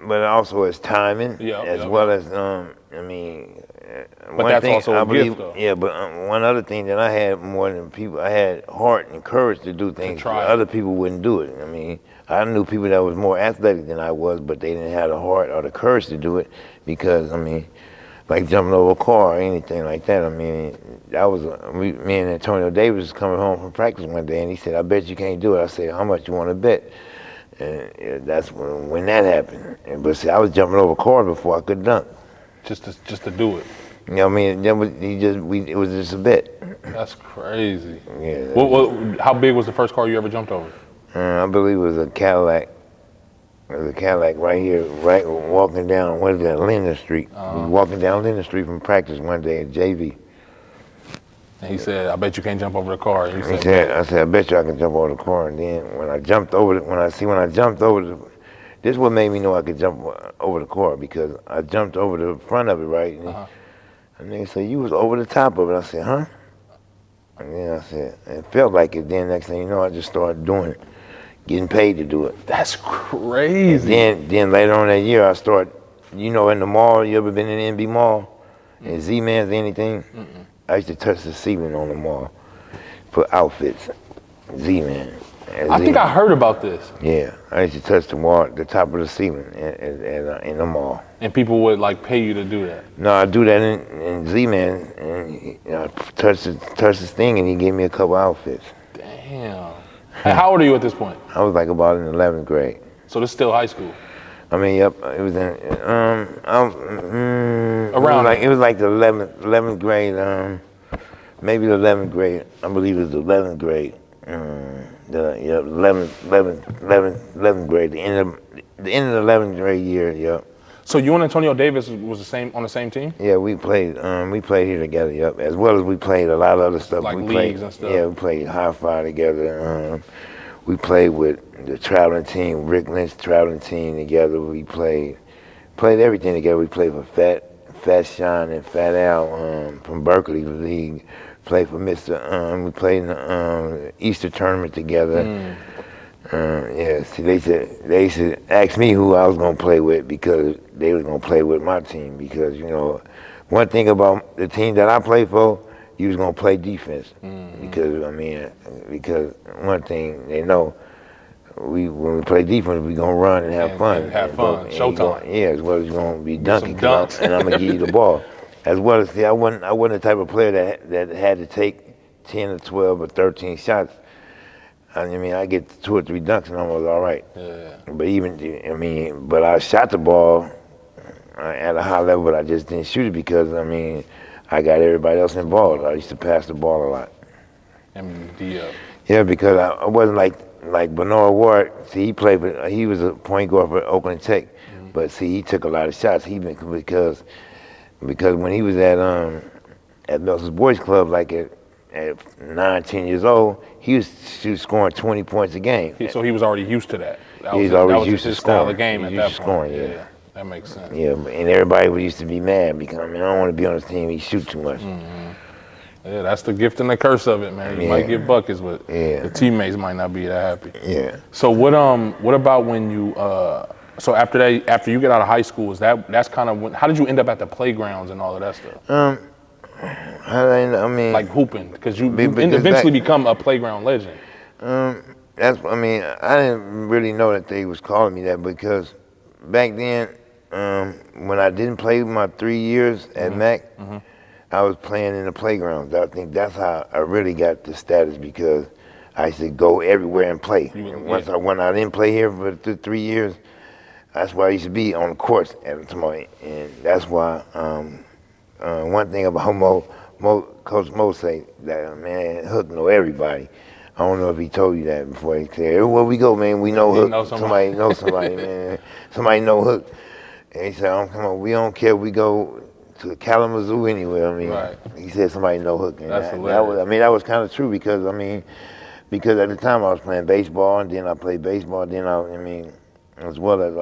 but also it's timing, as well as, I mean, but that's also a gift, though. Yeah, but one other thing that I had more than people, I had heart and courage to do things that other people wouldn't do it. I mean, I knew people that was more athletic than I was, but they didn't have the heart or the courage to do it because, I mean, like jumping over a car or anything like that. I mean, that was, me and Antonio Davis was coming home from practice one day, and he said, I bet you can't do it. I said, how much you want to bet? And that's when that happened. But see, I was jumping over cars before I could dunk. Just to do it. You know what I mean? It was just a bet. That's crazy. Yeah. How big was the first car you ever jumped over? I believe it was a Cadillac. It was a Cadillac right here, walking down, what is that, Linden Street. We was walking down Linden Street from practice one day at JV. And he said, I bet you can't jump over the car. And I said, I bet you I can jump over the car. And then when I jumped over, this is what made me know I could jump over the car, because I jumped over the front of it, right? And they said, you was over the top of it. I said, huh? And then I said, it felt like it. Then next thing you know, I just started doing it, getting paid to do it. That's crazy. And then later on that year, I started, in the mall, you ever been in the NB Mall? And Z-Man's anything? I used to touch the ceiling on the mall for outfits. Z-Man. I think I heard about this. Yeah, I used to touch the wall, the top of the ceiling in the mall. And people would pay you to do that? No, I do that in Z-Man, and I touched this thing, and he gave me a couple outfits. Damn. And how old are you at this point? I was about in 11th grade. So this is still high school? I mean, yep, it was in, around. It was like the 11th grade, maybe the 11th grade. I believe it was the 11th grade. The 11th grade, the end of the 11th grade year, yep. So you and Antonio Davis was on the same team? Yeah, we played here together, yep. As well as we played a lot of other stuff. Like we leagues played, and stuff? Yeah, we played Hi-Fi together. We played with the traveling team, Rick Lynch traveling team together. We played everything together. We played for Fat Sean and Fat Al from Berkeley League. played for Mr. We played in the Easter tournament together. Yeah, see, they used to ask me who I was gonna play with because they was gonna play with my team because you know, one thing about the team that I played for, you was gonna play defense because I mean, because one thing they know, when we play defense, we gonna run and have fun. And have fun. Showtime. Yeah, as well as you gonna be dunking, dunks. and I'm gonna give you the ball. As well as see, I wasn't the type of player that had to take 10 or 12 or 13 shots. I mean, I get 2 or 3 dunks and I was all right. Yeah. But but I shot the ball at a high level, but I just didn't shoot it because I mean, I got everybody else involved. I used to pass the ball a lot. And yeah, because I wasn't like Bernard Ward. See, he was a point guard for Oakland Tech, but see, he took a lot of shots. Because when he was at Nelson's Boys Club, like at 9, 10 years old, he was scoring 20 points a game. So he was already used to that. That was used to his style scoring. of game at that point. Scoring, yeah. That makes sense. Yeah, and everybody used to be mad because I mean, I don't want to be on his team. He shoot too much. Yeah, that's the gift and the curse of it, man. You might get buckets, but the teammates might not be that happy. Yeah. So what about when you so after you get out of high school, that's kind of how did you end up at the playgrounds and all of that stuff? I mean, like hooping, because you eventually become a playground legend. I didn't really know that they was calling me that because back then, when I didn't play my 3 years at Mac, I was playing in the playgrounds. I think that's how I really got the status because I used to go everywhere and play. When I didn't play here for 3 years, that's why I used to be on the courts at the time, and that's why. One thing about Coach Mo say that man Hook know everybody. I don't know if he told you that before. He said, "Everywhere we go, man, we know Hook. Somebody knows somebody, man. Somebody know Hook." And he said, "Come on, we don't care. We go to Kalamazoo anywhere." I mean, he said somebody know Hook. And that was kind of true because because at the time I was playing baseball and then I played baseball. Then as well as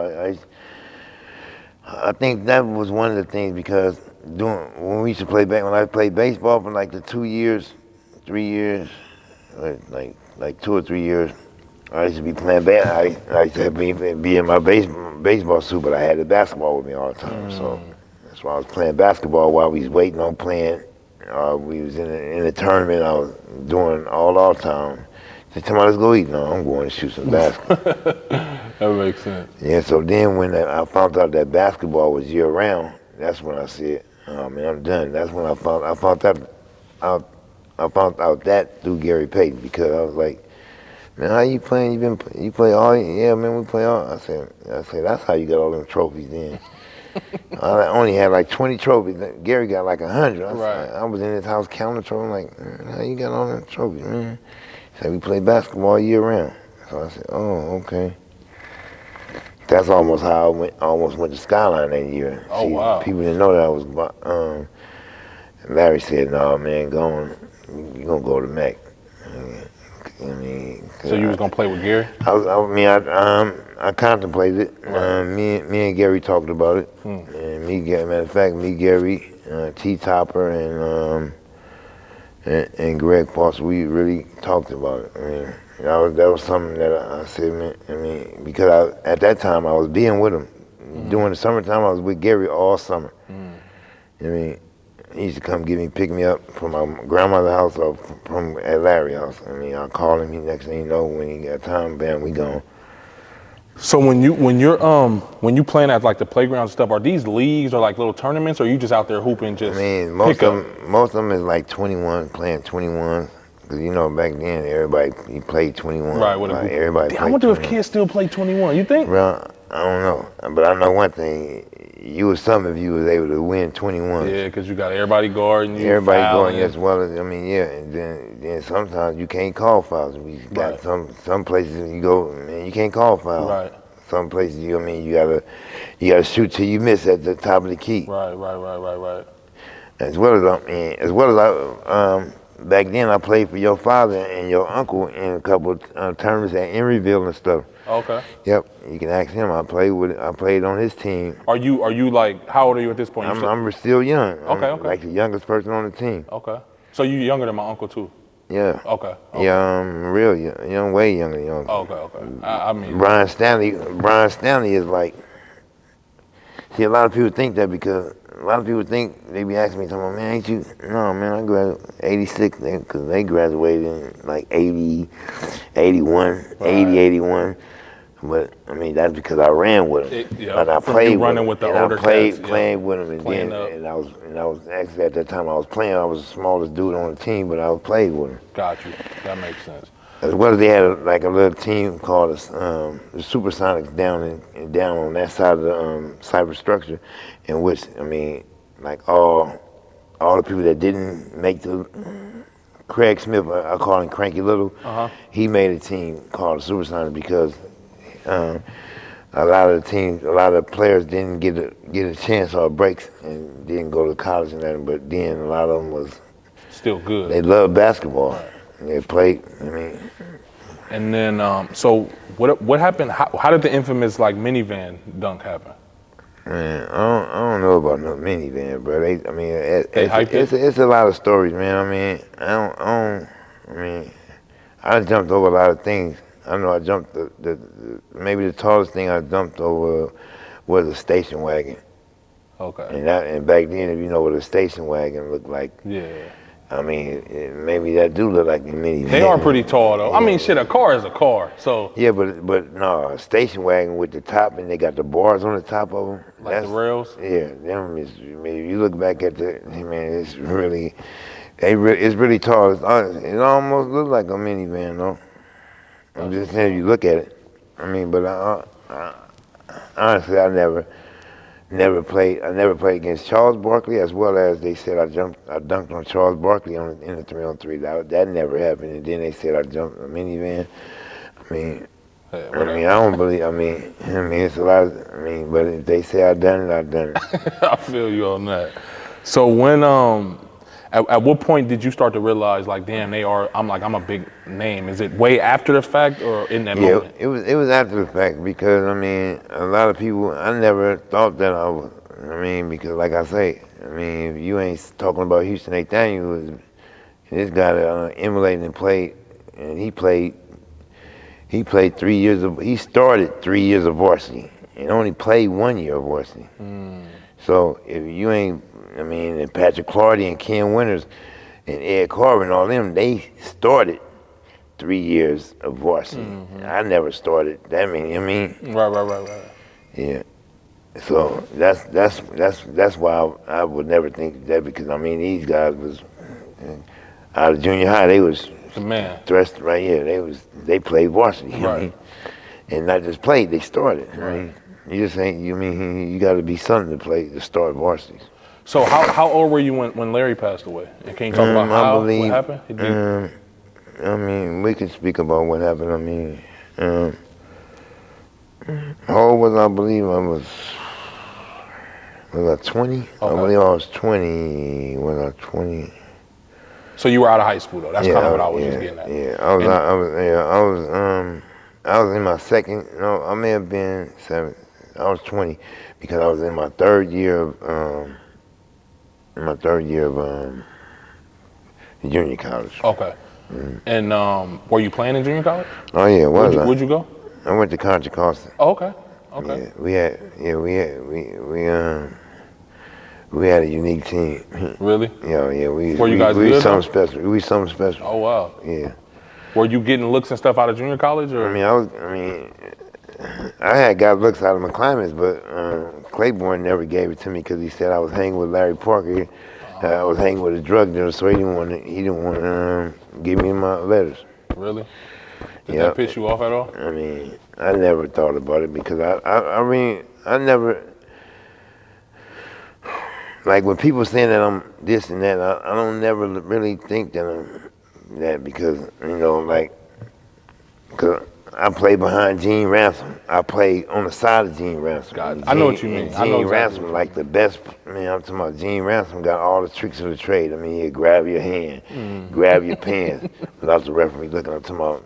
I think that was one of the things because when we used to play when I played baseball for like the 3 years, like 2 or 3 years, I used to be playing I used to be in my baseball suit, but I had the basketball with me all the time. So that's why I was playing basketball while we was waiting on playing. We was in the tournament. I was doing all time. They tell me, let's go eat. No, I'm going to shoot some basketball. That makes sense. Yeah, so then when I found out that basketball was year round, that's when I said, "Oh man, I'm done." That's when I found out that through Gary Payton because I was like, "Man, how you playing? You play all? Yeah, man, we play all." I said, "That's how you got all them trophies then." I only had like 20 trophies. Gary got like 100. I was in his house counting trophies. I'm like, "Man, how you got all them trophies, man?" He said, "We play basketball year round." So I said, "Oh, okay." That's almost how I almost went to Skyline that year. Oh, wow. People didn't know that I was. Larry said, "No, man, you're gonna go to Mac." So you was gonna play with Gary? I contemplated it. Right. Me and Gary talked about it. And matter of fact, Gary, T. Topper, and Greg Foster, we really talked about it. That was something that I said, because at that time I was being with him. During the summertime, I was with Gary all summer. He used to come pick me up from my grandmother's house or from at Larry's house. I call him. Next thing you know, when he got time, bam, we gone. So when you playing at like the playground and stuff, are these leagues or like little tournaments, or are you just out there hooping most of them is like 21, playing 21. Cause back then everybody played 21. Right. Everybody. I wonder if kids still play 21. You think? Well, I don't know, but I know one thing. You was something if you was able to win 21. Yeah, because you got everybody guarding you. Everybody guarding as well as And then sometimes you can't call fouls. We got some places you go, man, you can't call fouls. Right. Some places you gotta shoot till you miss at the top of the key. Right. As well as back then I played for your father and your uncle in a couple of tournaments at Emeryville and stuff. Okay. Yep, you can ask him. I played on his team. Are you like, how old are you at this point? I'm still young. Okay. Like the youngest person on the team. Okay. So you younger than my uncle too? Yeah. Okay. Yeah, real young, way younger than your uncle. Okay. I mean, Brian Stanley is like, see, a lot of people think that because a lot of people think, they be asking me, man, ain't you? No, man, I graduated 86, because they graduated in like 80, 81, right. 80, 81. But I mean, that's because I ran with them. And I played with them. With the and older I played cats, playing with them, and I was actually at that time I was playing. I was the smallest dude on the team, but I was played with them. Got you. That makes sense. As well as they had like a little team called the Supersonics down on that side of the cyber structure, in which I mean, like all the people that didn't make the Craig Smith, I call him Cranky Little. He made a team called the Supersonics because a lot of the players didn't get a chance or breaks and didn't go to college and that. But then a lot of them was still good. They loved basketball. Right. They played. I mean. And then, so what happened? How did the infamous like minivan dunk happen? Man, I don't know about no minivan, bro. It's a lot of stories, man. I mean, I jumped over a lot of things. I know I jumped maybe the tallest thing I jumped over was a station wagon. Okay. And back then, if you know what a station wagon looked like. Yeah. I mean, maybe that do look like a minivan. They are pretty tall, though. Yeah. I mean, shit, a car is a car, so. Yeah, but no, a station wagon with the top, and they got the bars on the top of them. Like the rails? Yeah, them is, I mean, if you look back at it's really tall. It almost looks like a minivan, though. I'm just saying, if you look at it. I mean, but honestly, I never played against Charles Barkley, as well as they said I dunked on Charles Barkley in the 3-on-3. That never happened. And then they said I jumped a minivan. I mean, I don't believe. I mean, it's a lot. But if they say I done it, I done it. I feel you on that. So when at what point did you start to realize like, damn, I'm a big name? Is it way after the fact or in that moment? Yeah, it was after the fact because I mean, a lot of people, I never thought that I was. I mean, because like I say, I mean, if you ain't talking about Houston Nathaniel, this guy that emulated and played, and he started 3 years of varsity and only played 1 year of varsity. So if you ain't, and Patrick Clardy and Ken Winters and Ed Carver and all them, they started 3 years of varsity. I never started that many. Right. Yeah. So that's why I would never think that, because these guys was out of junior high. They was the man. Dressed right here. They played varsity. Right. And not just played, they started. Right. You just ain't. You got to be something to start varsity. So how old were you when Larry passed away? And can you talk about what happened? We can speak about what happened. How old was I? Believe I was I 20? Okay. I believe I was 20. Was I 20? So you were out of high school though. That's kind of what I was just getting at. Yeah, I was in my second. No, I may have been 7. I was 20 because I was in my third year of junior college. Okay. And were you playing in junior college? Oh yeah, Where'd you go? I went to Contra Costa. Oh, okay. Yeah, we had a unique team. Really? Yeah. Were you guys good? We something special. Oh wow. Yeah. Were you getting looks and stuff out of junior college, or? I had got looks out of my climates, but Claiborne never gave it to me because he said I was hanging with Larry Parker. I was hanging with a drug dealer, so he didn't want to give me my letters. Really? Did that piss you off at all? I never thought about it because I never, like when people saying that I'm this and that, I don't never really think that I'm that because, because I play behind Gene Ransom. I play on the side of Gene Ransom. I know what you mean. Gene Ransom, like the best. I'm talking about Gene Ransom got all the tricks of the trade. He'd grab your hand, grab your pants, without the referee looking. I'm talking about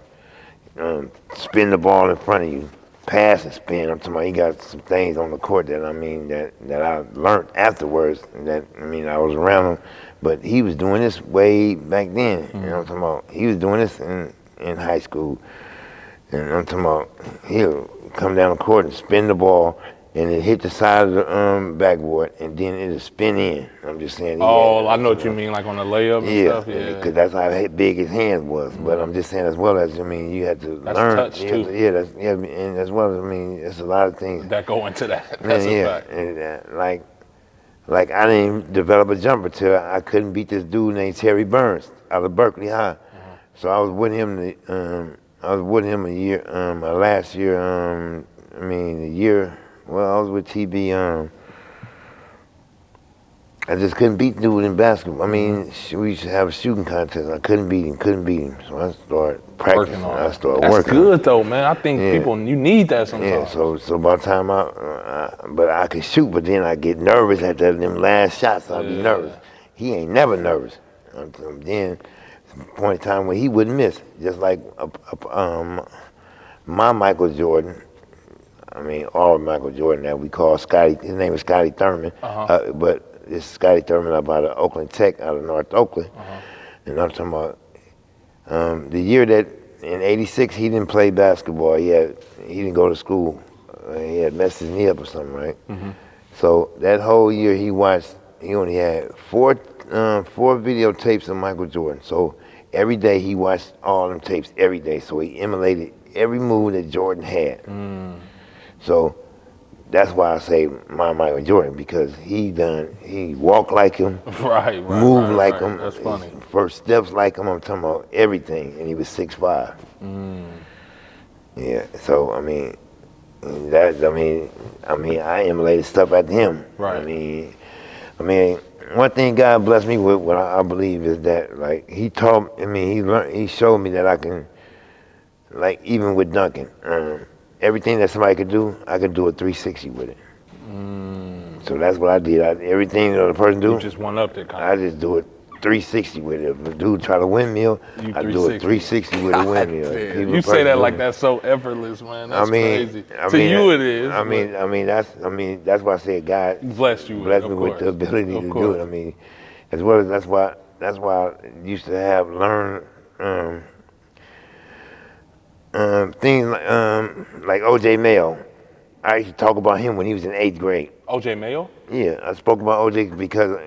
spin the ball in front of you, pass and spin. I'm talking about he got some things on the court that I mean that I learned afterwards. That I mean I was around him, but he was doing this way back then. You know what I'm talking about? He was doing this in high school, and I'm talking about he'll come down the court and spin the ball. And it hit the side of the backboard, and then it'll spin in. I'm just saying. I know what you mean, like on the layup and stuff. Yeah, because that's how big his hand was. But I'm just saying, as well as I mean, you had to learn. Touch too. And as well as I mean, it's a lot of things that go into that. That's a fact. And, like I didn't develop a jumper till I couldn't beat this dude named Terry Burns out of Berkeley High. So I was with him. A year. Last year. The year. Well, I was with TB. I just couldn't beat the dude in basketball. I mean, we used to have a shooting contest. I couldn't beat him. So I started practicing. That's working. That's good though, man. I think you need that sometimes. Yeah. So by the time but I could shoot, but then I get nervous at them last shots. I'd be nervous. He ain't never nervous. Then point in time when he wouldn't miss, just like my Michael Jordan. I mean, all Michael Jordan that we call Scotty. His name was Scotty Thurman, but it's Scotty Thurman up out of Oakland Tech, out of North Oakland. And I'm talking about the year that in '86 he didn't play basketball. He didn't go to school. He had messed his knee up or something, right? So that whole year he only had four videotapes of Michael Jordan. So every day he watched all them tapes every day. So he emulated every move that Jordan had. So that's why I say my Michael Jordan, because he walked like him, moved like him, that's funny. First steps like him. I'm talking about everything, and he was 6'5". Yeah. So I mean, I emulated stuff after him. Right. I mean, one thing God blessed me with, what I believe, is that like he taught. I mean, he showed me that I can, like even with dunking. Everything that somebody could do, I could do a 360 with it. So that's what I did. Everything that a person do, you just one-upped it, kind of. I just do it 360 with it. If a dude try to windmill, I do a 360 with a windmill. You say that like that's so effortless, man. That's crazy. To you it is. That's why I said God blessed me with the ability to do it. I mean, as well as that's why I used to have learned things like O.J. Mayo. I used to talk about him when he was in 8th grade. O.J. Mayo? Yeah, I spoke about O.J. because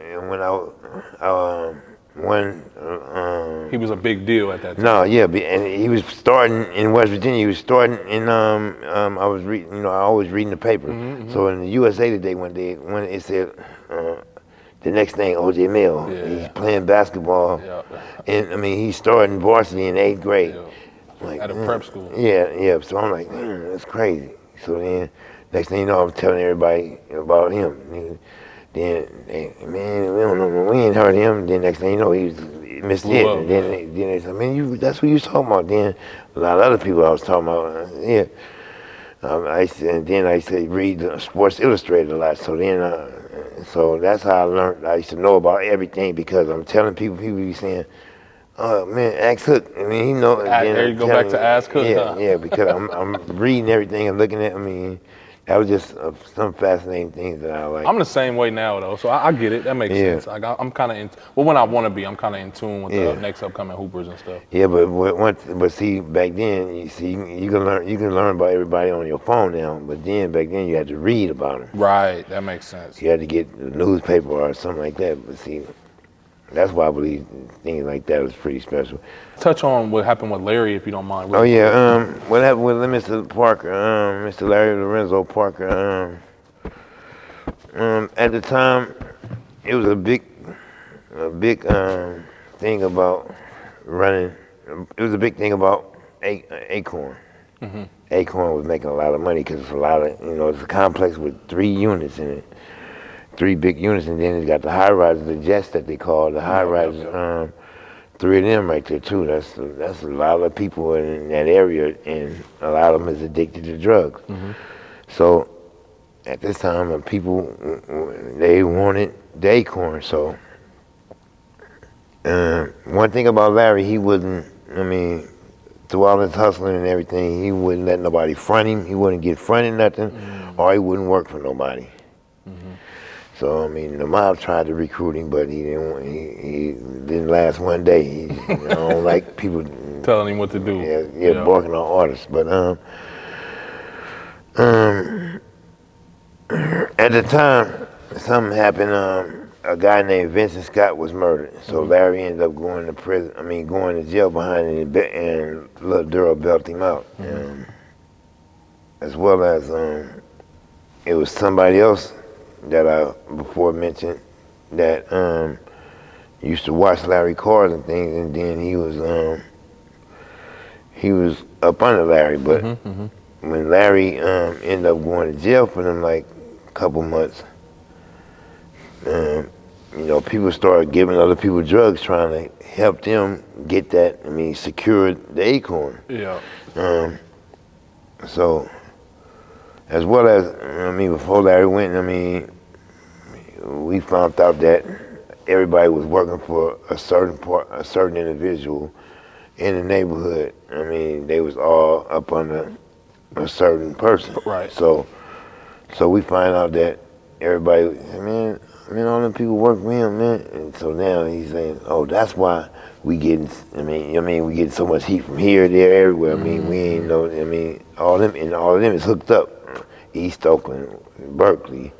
he was a big deal at that time. No, yeah, and he was starting in West Virginia. He was starting in I was reading, I always reading the paper. So in the USA Today one day, when it said the next thing, O.J. Mayo, he's playing basketball, and I mean he's starting varsity in 8th grade. Like, at a prep school. Yeah. So I'm like, that's crazy. So then, next thing you know, I'm telling everybody about him. Then, man, we don't know, we ain't heard him. Then next thing you know, he was missed it. And then they said, man, that's what you was talking about. Then a lot of other people I was talking about, I used to read Sports Illustrated a lot. So then, so that's how I learned. I used to know about everything because I'm telling people be saying, oh man, ask Hook. I mean, he know. There you go back to ask Hook. Yeah, because I'm reading everything and looking at. I mean, that was just some fascinating things that I like. I'm the same way now though, so I get it. That makes sense. I'm kind of when I want to be, I'm kind of in tune with the next upcoming hoopers and stuff. Yeah, but see, back then, you can learn about everybody on your phone now. But then back then, you had to read about them. Right, that makes sense. You had to get the newspaper or something like that. But see, that's why I believe things like that was pretty special. Touch on what happened with Larry, if you don't mind. What happened with Mr. Parker, Mr. Larry Lorenzo Parker? At the time, it was a big thing about running. It was a big thing about Acorn. Acorn was making a lot of money because it's a lot of, it's a complex with 3 units in it. 3 big units, and then it's got the high rises, the jets that they call the high rises. 3 of them right there too. That's a lot of people in that area, and a lot of them is addicted to drugs. So at this time, people they wanted the Acorn. So one thing about Larry, he wasn't. I mean, through all his hustling and everything, he wouldn't let nobody front him. He wouldn't get fronted nothing, or he wouldn't work for nobody. So I mean, the mob tried to recruit him, but he didn't last one day. He don't like people telling him what to do. Barking on orders. But at the time, something happened. A guy named Vincent Scott was murdered. So Larry ended up going to prison. I mean, going to jail behind him, and Lil Duro bailed him out. As well as it was somebody else that I before mentioned that used to watch Larry cars and things, and then he was up under Larry. But when Larry ended up going to jail for them like a couple months, people started giving other people drugs, trying to help them get that. I mean, secure the acorn. Yeah. So, as well as before Larry went, we found out that everybody was working for a certain individual in the neighborhood. I mean, they was all up under a certain person. Right. So we find out that everybody, all them people work for him, man. And so now he's saying, oh, that's why we getting, we getting so much heat from here, there, everywhere. We ain't know, all of them is hooked up. East Oakland, Berkeley,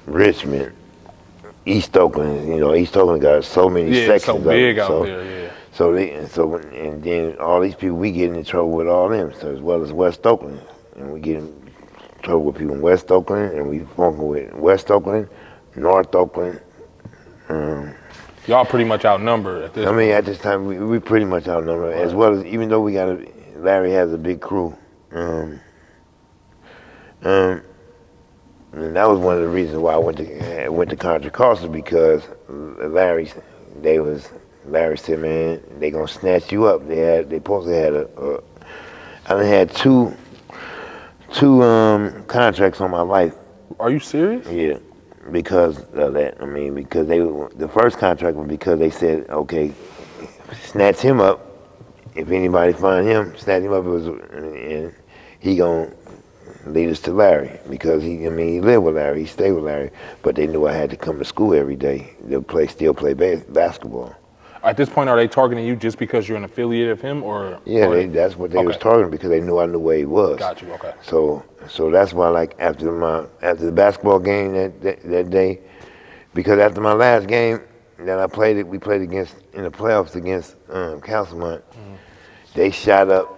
Richmond, East Oakland. East Oakland got so many sections. So big out there. And then all these people, we get in trouble with all them. So as well as West Oakland, and we get in trouble with people in West Oakland, and we function with West Oakland, North Oakland. Y'all pretty much outnumbered at this. At this time we pretty much outnumbered. Right. As well as, even though Larry has a big crew. And that was one of the reasons why I went to Contra Costa, because Larry said, man, they gonna snatch you up. They supposed to have I done had two contracts on my life. Are you serious? Yeah, because of that. Because the first contract was because they said, okay, snatch him up. If anybody find him, snatch him up. And he gonna lead us to Larry, because he lived with Larry, he stayed with Larry, but they knew I had to come to school every day. They'll still play basketball. At this point, are they targeting you just because you're an affiliate of him, or? Yeah, that's what they was targeting, because they knew I knew where he was. Got you. Okay. So that's why, like, after the basketball game that day, because after my last game that we played against in the playoffs against Castlemont, they shot up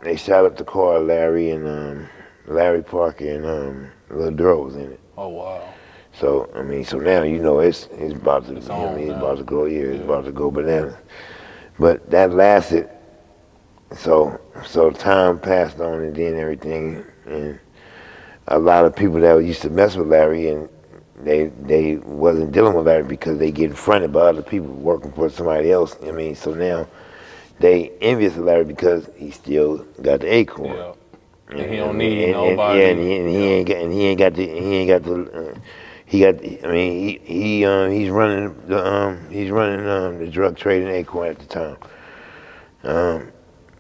the car, Larry and Larry Parker and Lil Duro was in it. Oh wow! So so now it's about to about to go it's about to go bananas. But that lasted. So time passed on, and then everything, and a lot of people that used to mess with Larry, and they wasn't dealing with Larry because they get fronted by other people working for somebody else. So now they envious of Larry because he still got the acorn. Yeah. And he don't need nobody. He's running the drug trading acorn at the time,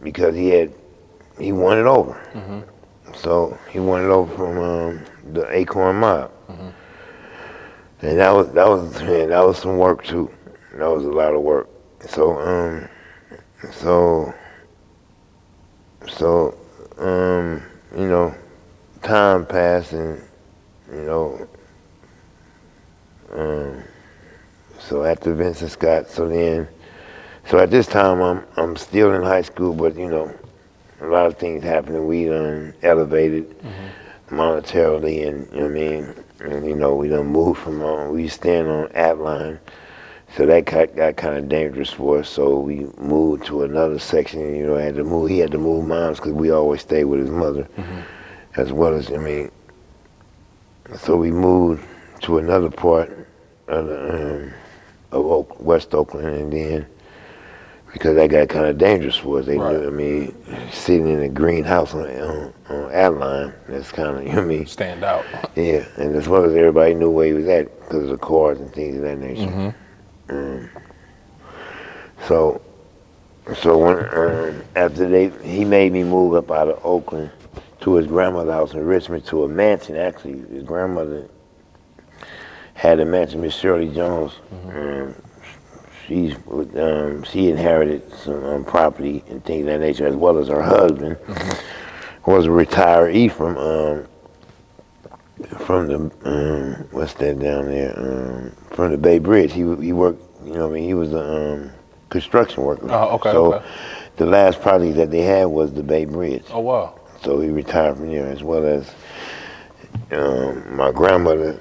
because he won it over. So he won it over from the acorn mob, and that was some work too. That was a lot of work. Time passed, and so after Vincent Scott, so at this time I'm still in high school, but a lot of things happened, and we done elevated monetarily, and we done moved from we stand on Atline. So that got kind of dangerous for us. So we moved to another section. He had to move moms, because we always stayed with his mother, as well as So we moved to another part of West Oakland, and then because that got kind of dangerous for us, they knew. Sitting in a green house on Adeline, that's kind of stand out. Yeah, and as well as everybody knew where he was at because of the cars and things of that nature. So So when after he made me move up out of Oakland to his grandmother's house in Richmond, to a mansion. Actually, his grandmother had a mansion, Miss Shirley Jones. She inherited some property and things of that nature, as well as her husband was a retiree from the what's that down there? From the Bay Bridge. He worked. You know, what I mean, he was a construction worker. Oh, okay. So okay. the last project that they had was the Bay Bridge. Oh, wow. So he retired from there, as well as my grandmother.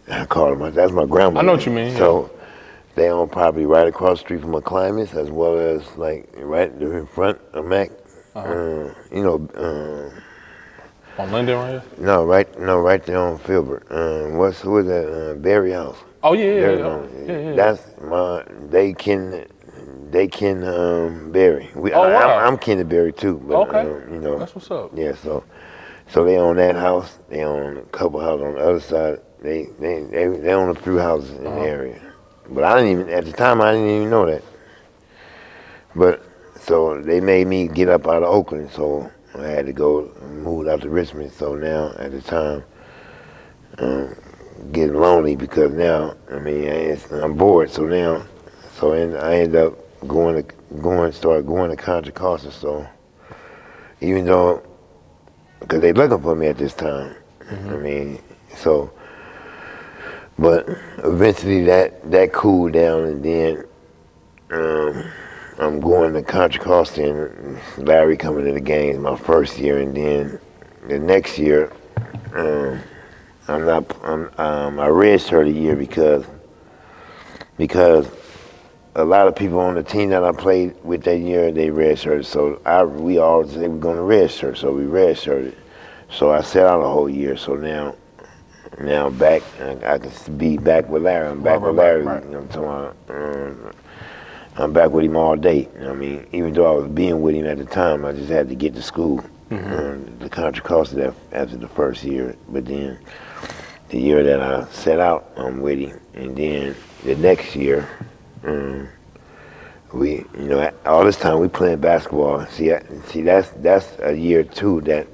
I call her that's my grandmother. I know what you mean. So they own property right across the street from McClimates, as well as like right in front of Mac. You know. On Linden right here? No, right there on Filbert. Who is that? Berry House. Oh yeah. That's they kin Berry. Wow. I'm kin to Berry too. But, Okay. you know. That's what's up. Yeah, so they own that house. They own a couple houses on the other side. They own a few houses in the area. But at the time I didn't even know that. But so they made me get up out of Oakland, so I had to go move out to Richmond. So now at the time, getting lonely because now I'm bored. So now, I end up start going to Contra Costa. So even though, because they looking for me at this time, but eventually that cooled down, and then I'm going to Contra Costa, and Larry coming to the games my first year, and then the next year, I redshirted a year because a lot of people on the team that I played with that year, they redshirted. So we all said we're going to redshirt, so we redshirted. So I sat out a whole year. So now back, I can be back with Larry. I'm back with Larry. Right. You know what I'm talking about? I'm back with him all day. I mean, even though I was being with him at the time, I just had to get to school. The Contra Costa after the first year, but then the year that I set out, I'm with him, and then the next year, we, all this time we playing basketball. See, that's a year too that,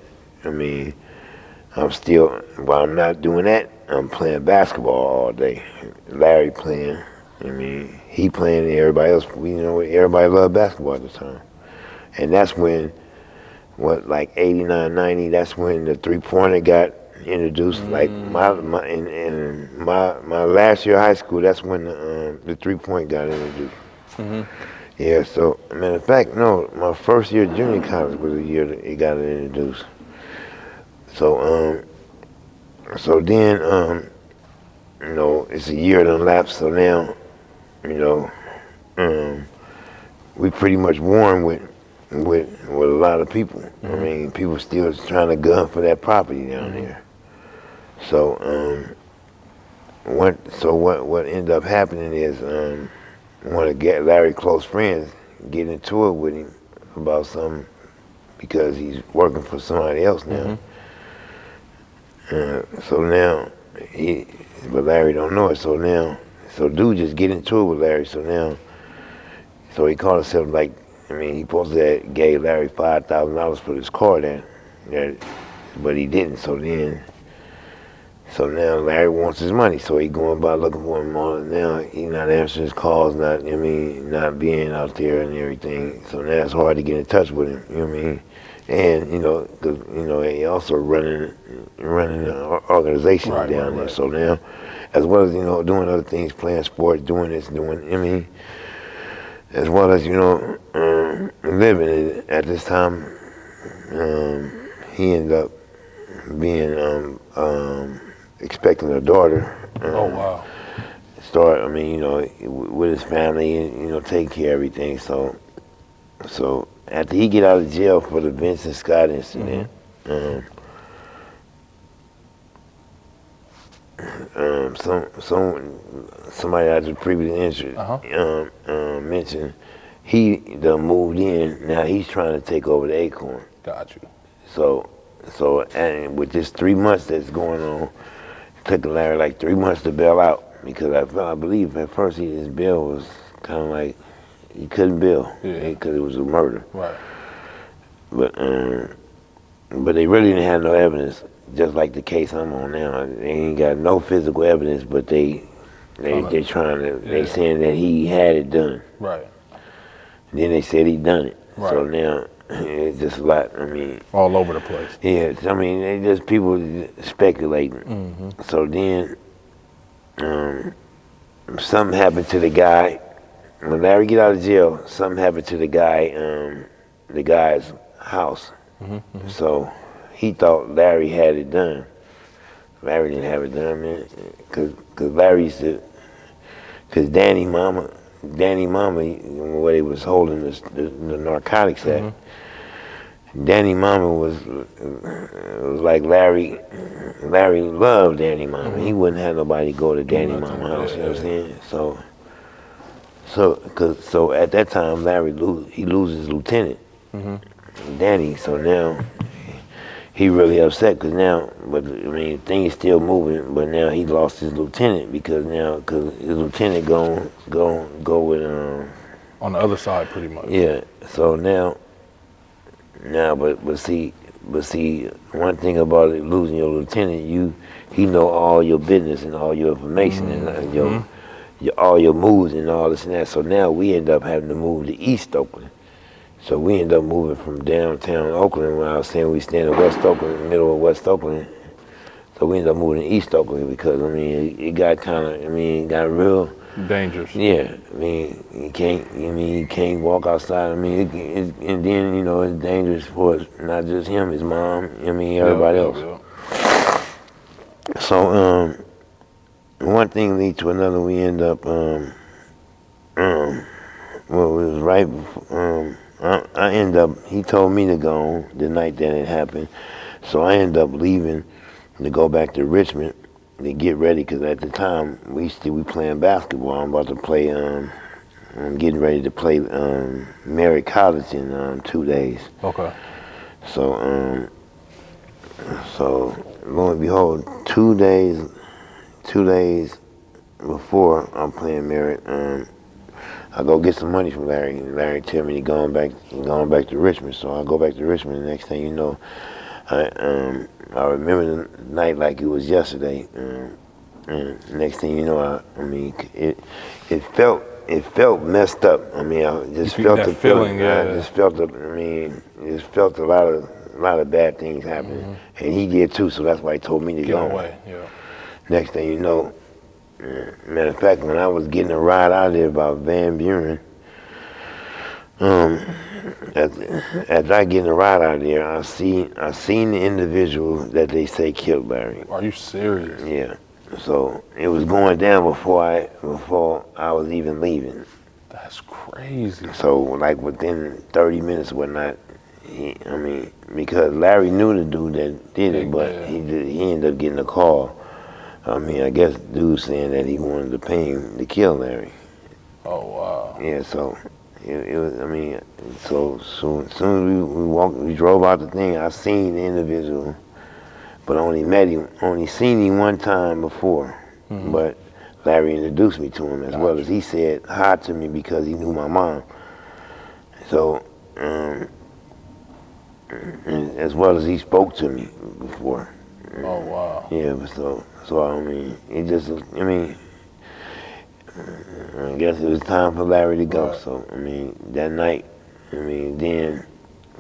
I'm still, while I'm not doing that, I'm playing basketball all day. Larry playing, he playing, and everybody else, everybody loved basketball at the time. And that's when, like 89, 90, that's when the three-pointer got introduced. Like my last year of high school, that's when the three-point got introduced. Yeah, so matter of fact, no, my first year of junior college was the year that it got introduced. So then it's a year that elapsed. So now, we pretty much warm with a lot of people. People still trying to gun for that property down there. So what ended up happening is one of Larry's close friends get into it with him about something because he's working for somebody else now. So now but Larry don't know it. So dude just get into it with Larry. So he called himself like, he supposed to have gave Larry $5,000 for his car then, but he didn't. So now Larry wants his money. So he going by looking for him all. Now he not answering his calls, not being out there and everything. So now it's hard to get in touch with him. You know what I mean? And cause he also running an organization down there. So now, as well as doing other things, playing sports, doing this, as well as living at this time, he ended up being expecting a daughter. Oh wow! Start, with his family, and take care of everything. So after he get out of jail for the Vincent Scott incident, somebody I just previously mentioned, he done moved in. Now he's trying to take over the Acorn. Got you. So and with this 3 months that's going on, it took Larry like 3 months to bail out because I believe at first his bail was kind of like he couldn't bail Yeah. because it was a murder. Right. But they really didn't have no evidence, just like the case I'm on now. They ain't got no physical evidence, but they're trying to, they saying that he had it done. Right. Then they said he done it. Right. So now it's just a lot. I mean, all over the place. Yeah, I mean, they just people speculating. Mm-hmm. So then something happened to the guy. When Larry get out of jail, something happened to the guy's house. Mm-hmm. So he thought Larry had it done. Larry didn't have it done, man. Cause Larry used to, cause Danny Mama, where they was holding the narcotics at. Mm-hmm. Danny Mama was like Larry. Larry loved Danny Mama. Mm-hmm. He wouldn't have nobody go to Danny Mama house. You know what I'm saying? So at that time, Larry he loses lieutenant, Danny. So now he really upset because now, but I mean, things still moving. But now he lost his lieutenant because his lieutenant go with on the other side, pretty much. Yeah. So now, but see, one thing about it, losing your lieutenant, he know all your business and all your information and all your moves and all this and that. So now we end up having to move to East Oakland. So we end up moving from downtown Oakland, when I was saying we stand in West Oakland, in the middle of West Oakland. So we end up moving to East Oakland because, I mean, it got it got real dangerous. Yeah, I mean, you can't walk outside. I mean, and then, you know, it's dangerous for not just him, his mom, everybody else. So, one thing leads to another. We end up, well, it was right before, I end up, he told me to go the night that it happened. So I end up leaving to go back to Richmond to get ready, because at the time we playing basketball. I'm about to play, I'm getting ready to play Merritt College in 2 days. Okay. So, lo and behold, 2 days before I'm playing Merritt, I go get some money from Larry. Larry tell me he's going back to Richmond. So I go back to Richmond. The next thing you know, I remember the night like it was yesterday. And next thing you know, it felt messed up. I mean, I just felt the feeling. I just felt a lot of bad things happening, and he did too. So that's why he told me to go away. Yeah. Next thing you know. Matter of fact, when I was getting a ride out of there by Van Buren, as I getting a ride out of there, I seen the individual that they say killed Larry. Are you serious? Yeah. So it was going down before I was even leaving. That's crazy. So like within 30 minutes or whatnot, because Larry knew the dude that did it, but he ended up getting a call. I guess the dude saying that he wanted to pay him to kill Larry. Oh, wow. Yeah, so it was, so soon as we drove out the thing, I seen the individual, but only seen him one time before. Mm-hmm. But Larry introduced me to him as well as he said hi to me because he knew my mom. So, as well as he spoke to me before. Oh, wow. Yeah, but it just, I guess it was time for Larry to go. Right. So, that night, then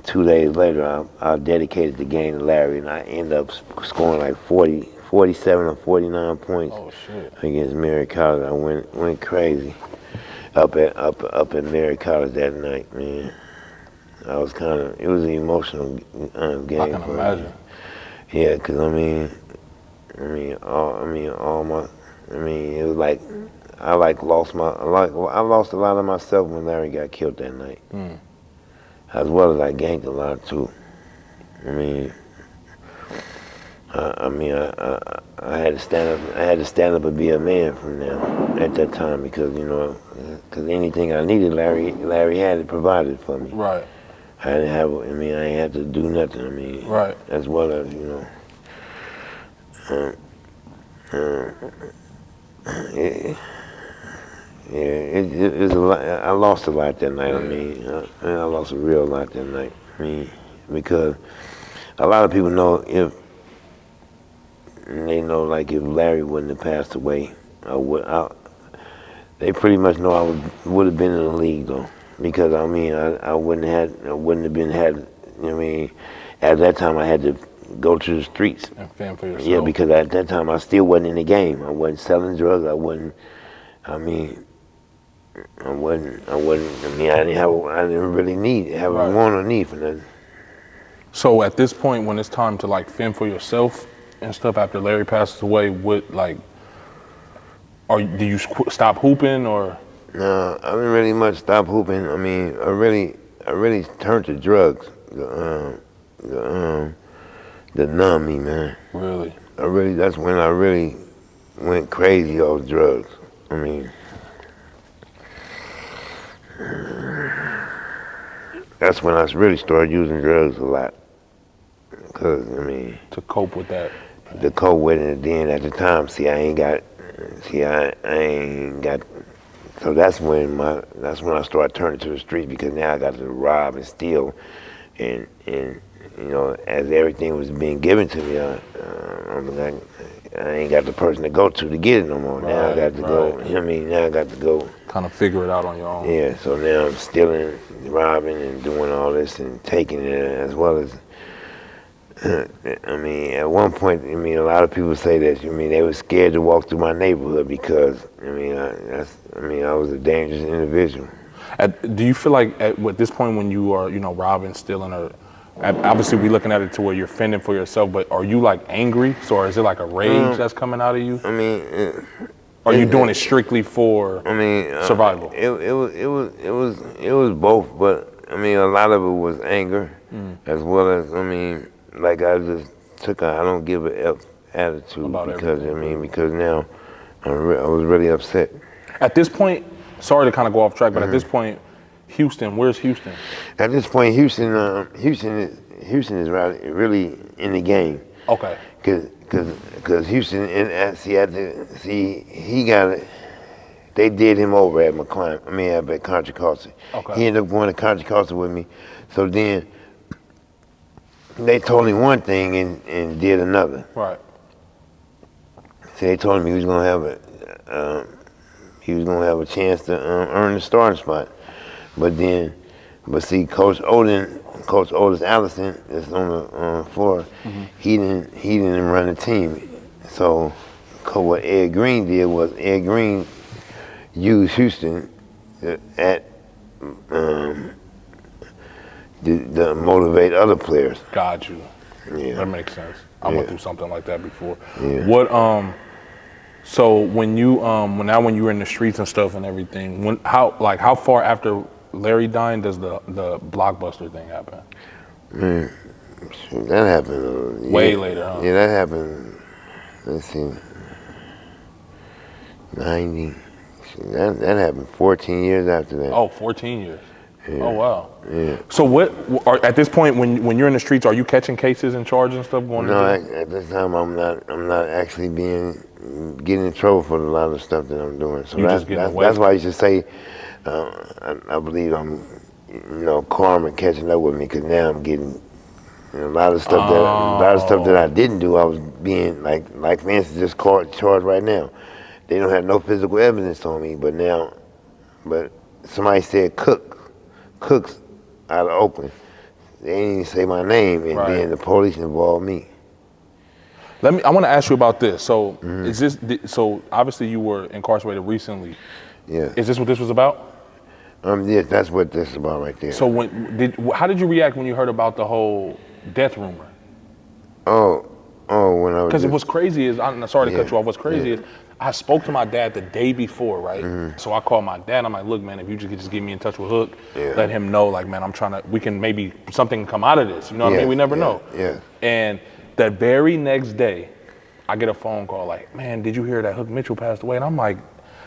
2 days later, I dedicated the game to Larry, and I ended up scoring like 47 or 49 points against Merritt College. I went crazy up at Merritt College that night, man. I was it was an emotional game. I can imagine. Yeah, because it was like I lost a lot of myself when Larry got killed that night. As well as I gained a lot too. I had to stand up. I had to stand up and be a man from now at that time because anything I needed, Larry had it provided for me. Right. I didn't have. I ain't had to do nothing. Right. As well as Yeah, it's a lot. I lost a lot that night. I mean, I lost a real lot that night. I mean, because a lot of people know if like if Larry wouldn't have passed away, they pretty much know I would have been in the league though. Because I mean, I wouldn't have been had. I mean, at that time I had to go to the streets. And fend for yourself. Yeah, because at that time I still wasn't in the game. I wasn't selling drugs. I wasn't. I mean, I wasn't. I mean, I didn't really have a want or need for nothing. So at this point, when it's time to like fend for yourself and stuff after Larry passes away, do you stop hooping or? No, I didn't really much stop hooping. I mean, I really turned to drugs. The numb me, man. Really? That's when I really went crazy off drugs. I mean, that's when I really started using drugs a lot. Cause I mean, to cope with that. To cope with it, and then at the time, I ain't got. So that's when I started turning to the streets because now I got to rob and steal, and as everything was being given to me, I ain't got the person to go to get it no more. Now I got to go. I mean, now I got to go. Kind of figure it out on your own. Yeah. So now I'm stealing, robbing, and doing all this and taking it as well as. I mean, at one point, I mean, a lot of people say that. I mean, they were scared to walk through my neighborhood because, I mean, I was a dangerous individual. Do you feel like at this point when you are, robbing, stealing, or obviously we're looking at it to where you're fending for yourself, but are you like angry? So, or is it like a rage that's coming out of you? I mean, are you doing it strictly for survival? It was both, but I mean, a lot of it was anger, as well as like I just took I don't give a F attitude because now I was really upset. At this point, sorry to kind of go off track, but at this point, Houston, where's Houston? At this point, Houston is really in the game. Okay. Because Houston he got it. They did him over at at Contra Costa. Okay. He ended up going to Contra Costa with me. So then they told him one thing and did another. Right. So they told him he was gonna have a chance to earn the starting spot. But see, Coach Otis Allison that's on the floor. He didn't run the team. So what Ed Green did was Ed Green used Houston to motivate other players. Got you. Yeah. That makes sense. I went through something like that before. Yeah. What so when you when you were in the streets and stuff and everything, how far after Larry dying does the Blockbuster thing happen? That happened way later, huh? Yeah, that happened. Let's see, 90. That happened 14 years after that. Oh, 14 years. Yeah. Oh wow. Yeah. So at this point when you're in the streets, are you catching cases and charges and stuff going? No, at this time I'm not actually getting in trouble for a lot of stuff that I'm doing. So that's why you should say I believe I'm karma catching up with me because now I'm getting a lot of stuff that I didn't do. I was being like for instance this charge right now. They don't have no physical evidence on me, but somebody said Cooks out of Oakland. They didn't even say my name, and then the police involved me. I want to ask you about this. So so obviously you were incarcerated recently. Yeah. Is this what this was about? Yes, that's what this is about right there. So how did you react when you heard about the whole death rumor? When I was because what's crazy is I'm sorry to cut you off. What's crazy is I spoke to my dad the day before, right? So I called my dad. I'm like, look, man, if you just get me in touch with Hook, let him know, like, man, we can maybe something can come out of this. You know what I mean? We never know. Yeah. And that very next day, I get a phone call like, man, did you hear that Hook Mitchell passed away? And I'm like,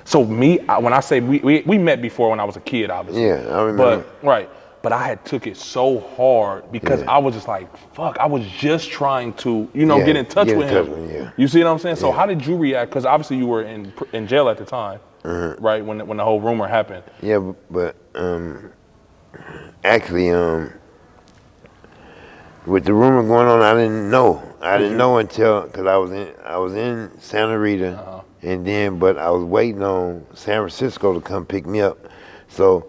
so when I say we met before when I was a kid, obviously. Yeah, I remember. But I had took it so hard because I was just like, fuck, I was just trying to, get in touch with him. You see what I'm saying? So how did you react? Because obviously you were in jail at the time. right? When the whole rumor happened. Yeah, but actually, with the rumor going on, I didn't know. I didn't know until because I was in Santa Rita, and then but I was waiting on San Francisco to come pick me up. So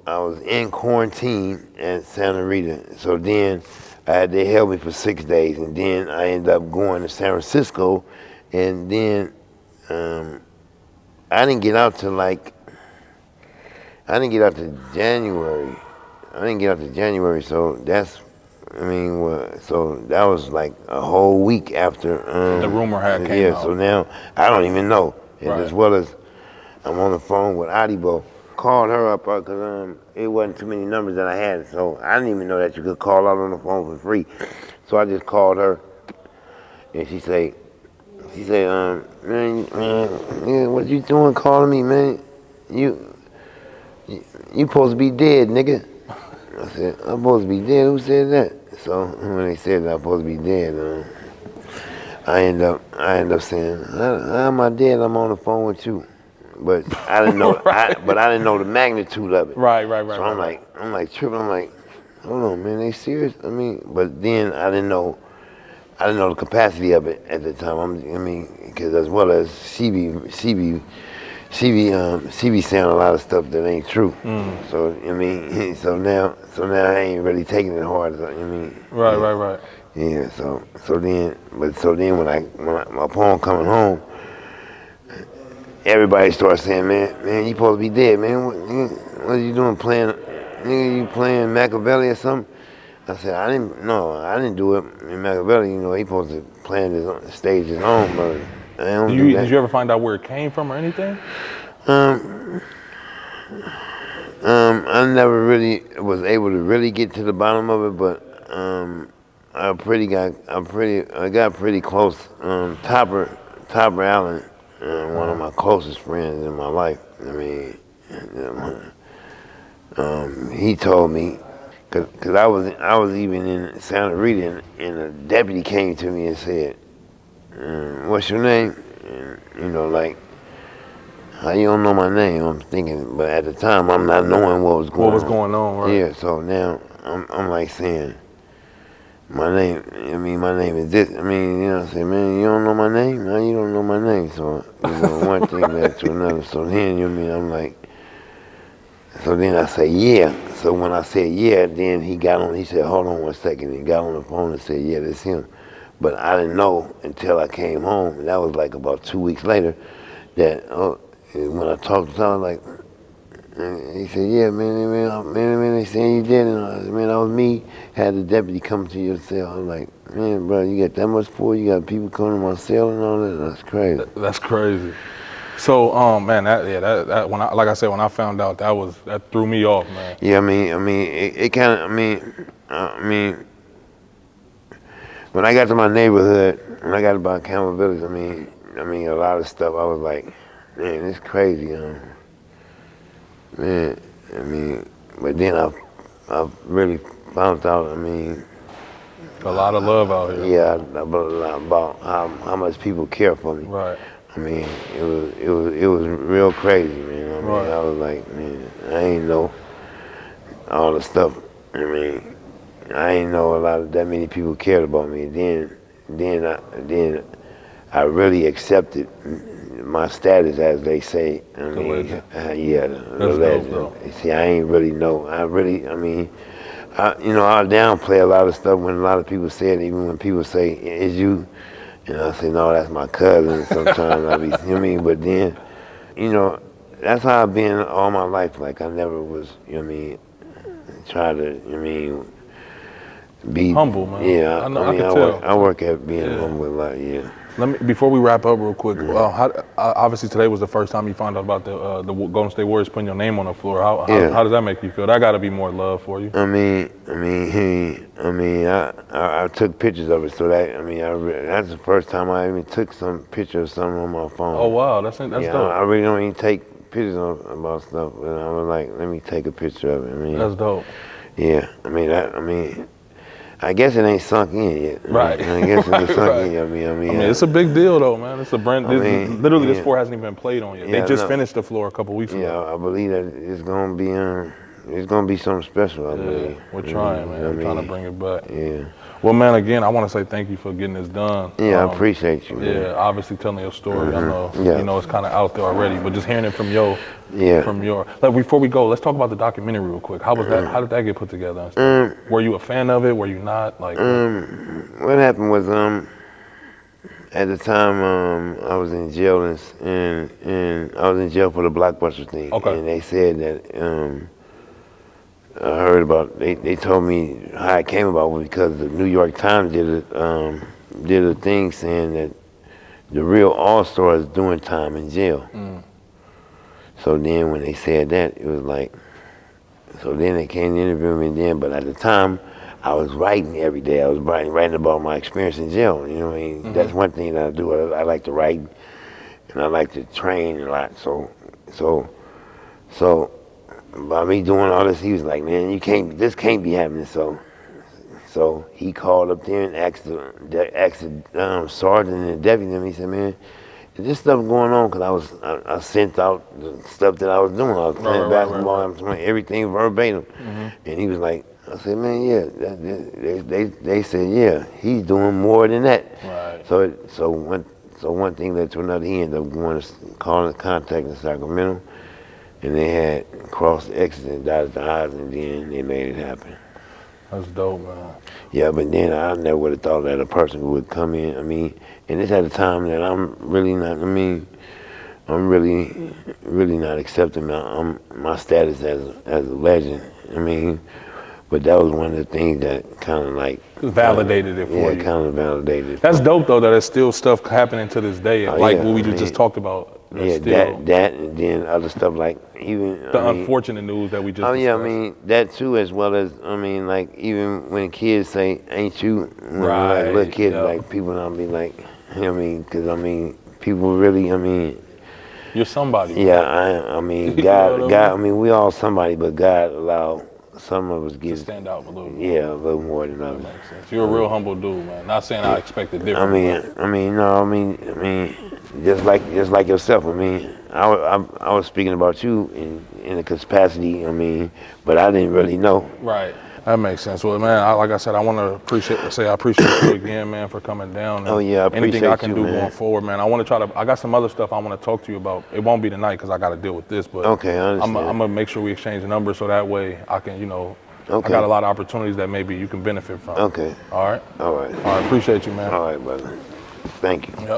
I was in quarantine at Santa Rita. So then they held me for 6 days, and then I ended up going to San Francisco, and then I didn't get out till January. So that's, so that was like a whole week after The rumor had came out. So now I don't even know. And Right. as well as I'm on the phone with Adibo. Called her up because it wasn't too many numbers that I had, so I didn't even know that you could call out on the phone for free. So I just called her, and she said, man, what you doing calling me, man? You supposed to be dead, nigga. I said, I'm supposed to be dead? Who said that? So when they said that I'm supposed to be dead, I end up saying, how am I dead? I'm on the phone with you. But I didn't know. Right. I didn't know the magnitude of it. Right. So I'm like tripping. I'm like, hold on, man, they serious? But then I didn't know the capacity of it at the time. Because as well as she be saying a lot of stuff that ain't true. So so now I ain't really taking it hard. Right. Yeah. So then when upon coming home, everybody started saying, man, you supposed to be dead, man. What are you doing playing? Nigga, you playing Machiavelli or something? I said, I didn't do it in Machiavelli. He supposed to plan stage his own murder. I don't do that. Did you ever find out where it came from or anything? I never really was able to really get to the bottom of it, but I got pretty close. Topper Allen, one of my closest friends in my life. He told me, cause I was even in Santa Rita, and a deputy came to me and said, "What's your name?" And, like, how you don't know my name? I'm thinking, but at the time I'm not knowing what was going on. Right? Yeah. So now I'm like saying, my name. My name is this. I say, man, you don't know my name? How you don't know my name? So one thing led to another. So then I'm like. So then I say, yeah. So when I said yeah, then he got on, he said, hold on 1 second. He got on the phone and said, yeah, that's him. But I didn't know until I came home, and that was like about 2 weeks later, that when I talked to him, like, he said, yeah, man, they saying you did. And I said, man, that was me. Had the deputy come to your cell. I was like, man, bro, you got that much for you? got people coming to my cell and all that? That's crazy. That's crazy. So, man, that when I found out, that threw me off, man. Yeah, it kind of, when I got to my neighborhood, when I got about Campbell Village, a lot of stuff, I was like, man, it's crazy, man. But then I really found out, A lot of love out here. yeah, about how much people care for me. Right. It was real crazy, man. Right. I was like, man, I ain't know all the stuff. I ain't know that many people cared about me. Then I really accepted my status, as they say. The legend. Yeah, the That's legend. dope, though. See, I ain't really know. I downplay a lot of stuff when a lot of people say it, even when people say, is you? And I say, no, that's my cousin. Sometimes I be, but then, that's how I've been all my life. Like, I never was, try to, be humble, man. Yeah, I can tell. I work at being humble a lot, yeah. Before we wrap up real quick, obviously today was the first time you found out about the Golden State Warriors putting your name on the floor. How does that make you feel? That got to be more love for you. I took pictures of it, so that's the first time I even took some picture of something on my phone. Oh wow, that's dope. I really don't even take pictures about stuff, but I was like, let me take a picture of it. That's dope. Yeah, I guess it ain't sunk in yet. Right. I guess it ain't sunk Right. in yet. I mean, it's a big deal though, man. It's a brand. Literally, this yeah. floor hasn't even been played on yet. Yeah, They just no. finished the floor a couple weeks ago. Yeah, I believe that it's gonna be something special. I believe. We're trying, man. We're trying to bring it back. Yeah. Well, man, again, I want to say thank you for getting this done. Yeah, I appreciate you, man. Yeah, obviously telling your story. I know, Yeah. you know, it's kind of out there already, but just hearing it from your, Yeah. like before we go, let's talk about the documentary real quick. How was that? How did that get put together? And stuff? Were you a fan of it? Were you not? Like, What happened was at the time I was in jail and I was in jail for the Blockbuster thing. Okay. And they said that I heard about they told me how it came about was because the New York Times did a thing saying that the real all-star is doing time in jail. So then when they said that, it was like, so then they came to interview me then, but at the time I was writing every day. I was writing about my experience in jail. You know what I mean? That's one thing that I do. I like to write and I like to train a lot. So by me doing all this, he was like, man, this can't be happening. So he called up there and asked the sergeant and the deputy, and he said, man, is this stuff going on? Because I sent out the stuff that I was doing. I was playing basketball, I was doing everything verbatim. And he was like, I said, man, yeah. They said, yeah, he's doing more than that. Right. So one thing led to another. He ended up going to calling contact in Sacramento. And they had crossed the X's and dotted the I's, and then they made it happen. That's dope, man. Yeah, but then I never would have thought that a person would come in. I mean, and it's at a time that I'm really not. I mean, I'm really not accepting my status as a legend. I mean, but that was one of the things that kind of like Validated it for you. Yeah, kind of validated it. That's dope though. That there's still stuff happening to this day, like what we just talked about. Yeah, still that, and then other stuff like even the unfortunate news that we just. Oh yeah, I discussed. mean that too, as well as I mean, like even when kids say "ain't you," when Right, like little kids, yeah. like people don't be like, you know what I mean, because I mean people really, I mean, You're somebody. yeah, I mean You God, know what I God, I mean we all somebody, but God allowed some of us To get stand out a little bit. yeah a little more than others. Makes sense. You're a real humble dude, man. Not saying I expected I different. mean, no, I mean, just like yourself. I mean, I was speaking about you in a capacity. I mean, but I didn't really know. Right. That makes sense. Well, man, like I said, I want to say I appreciate you again, man, for coming down. And Oh, yeah, I appreciate anything I can you, do man. going forward, man. I want to I got some other stuff I want to talk to you about. It won't be tonight because I got to deal with this, but Okay, I I'm understand. gonna make sure we exchange numbers so that way I can, Okay. I got a lot of opportunities that maybe you can benefit from. Okay. All right. All right. All right. Appreciate you, man. All right, brother. Thank you. Yep.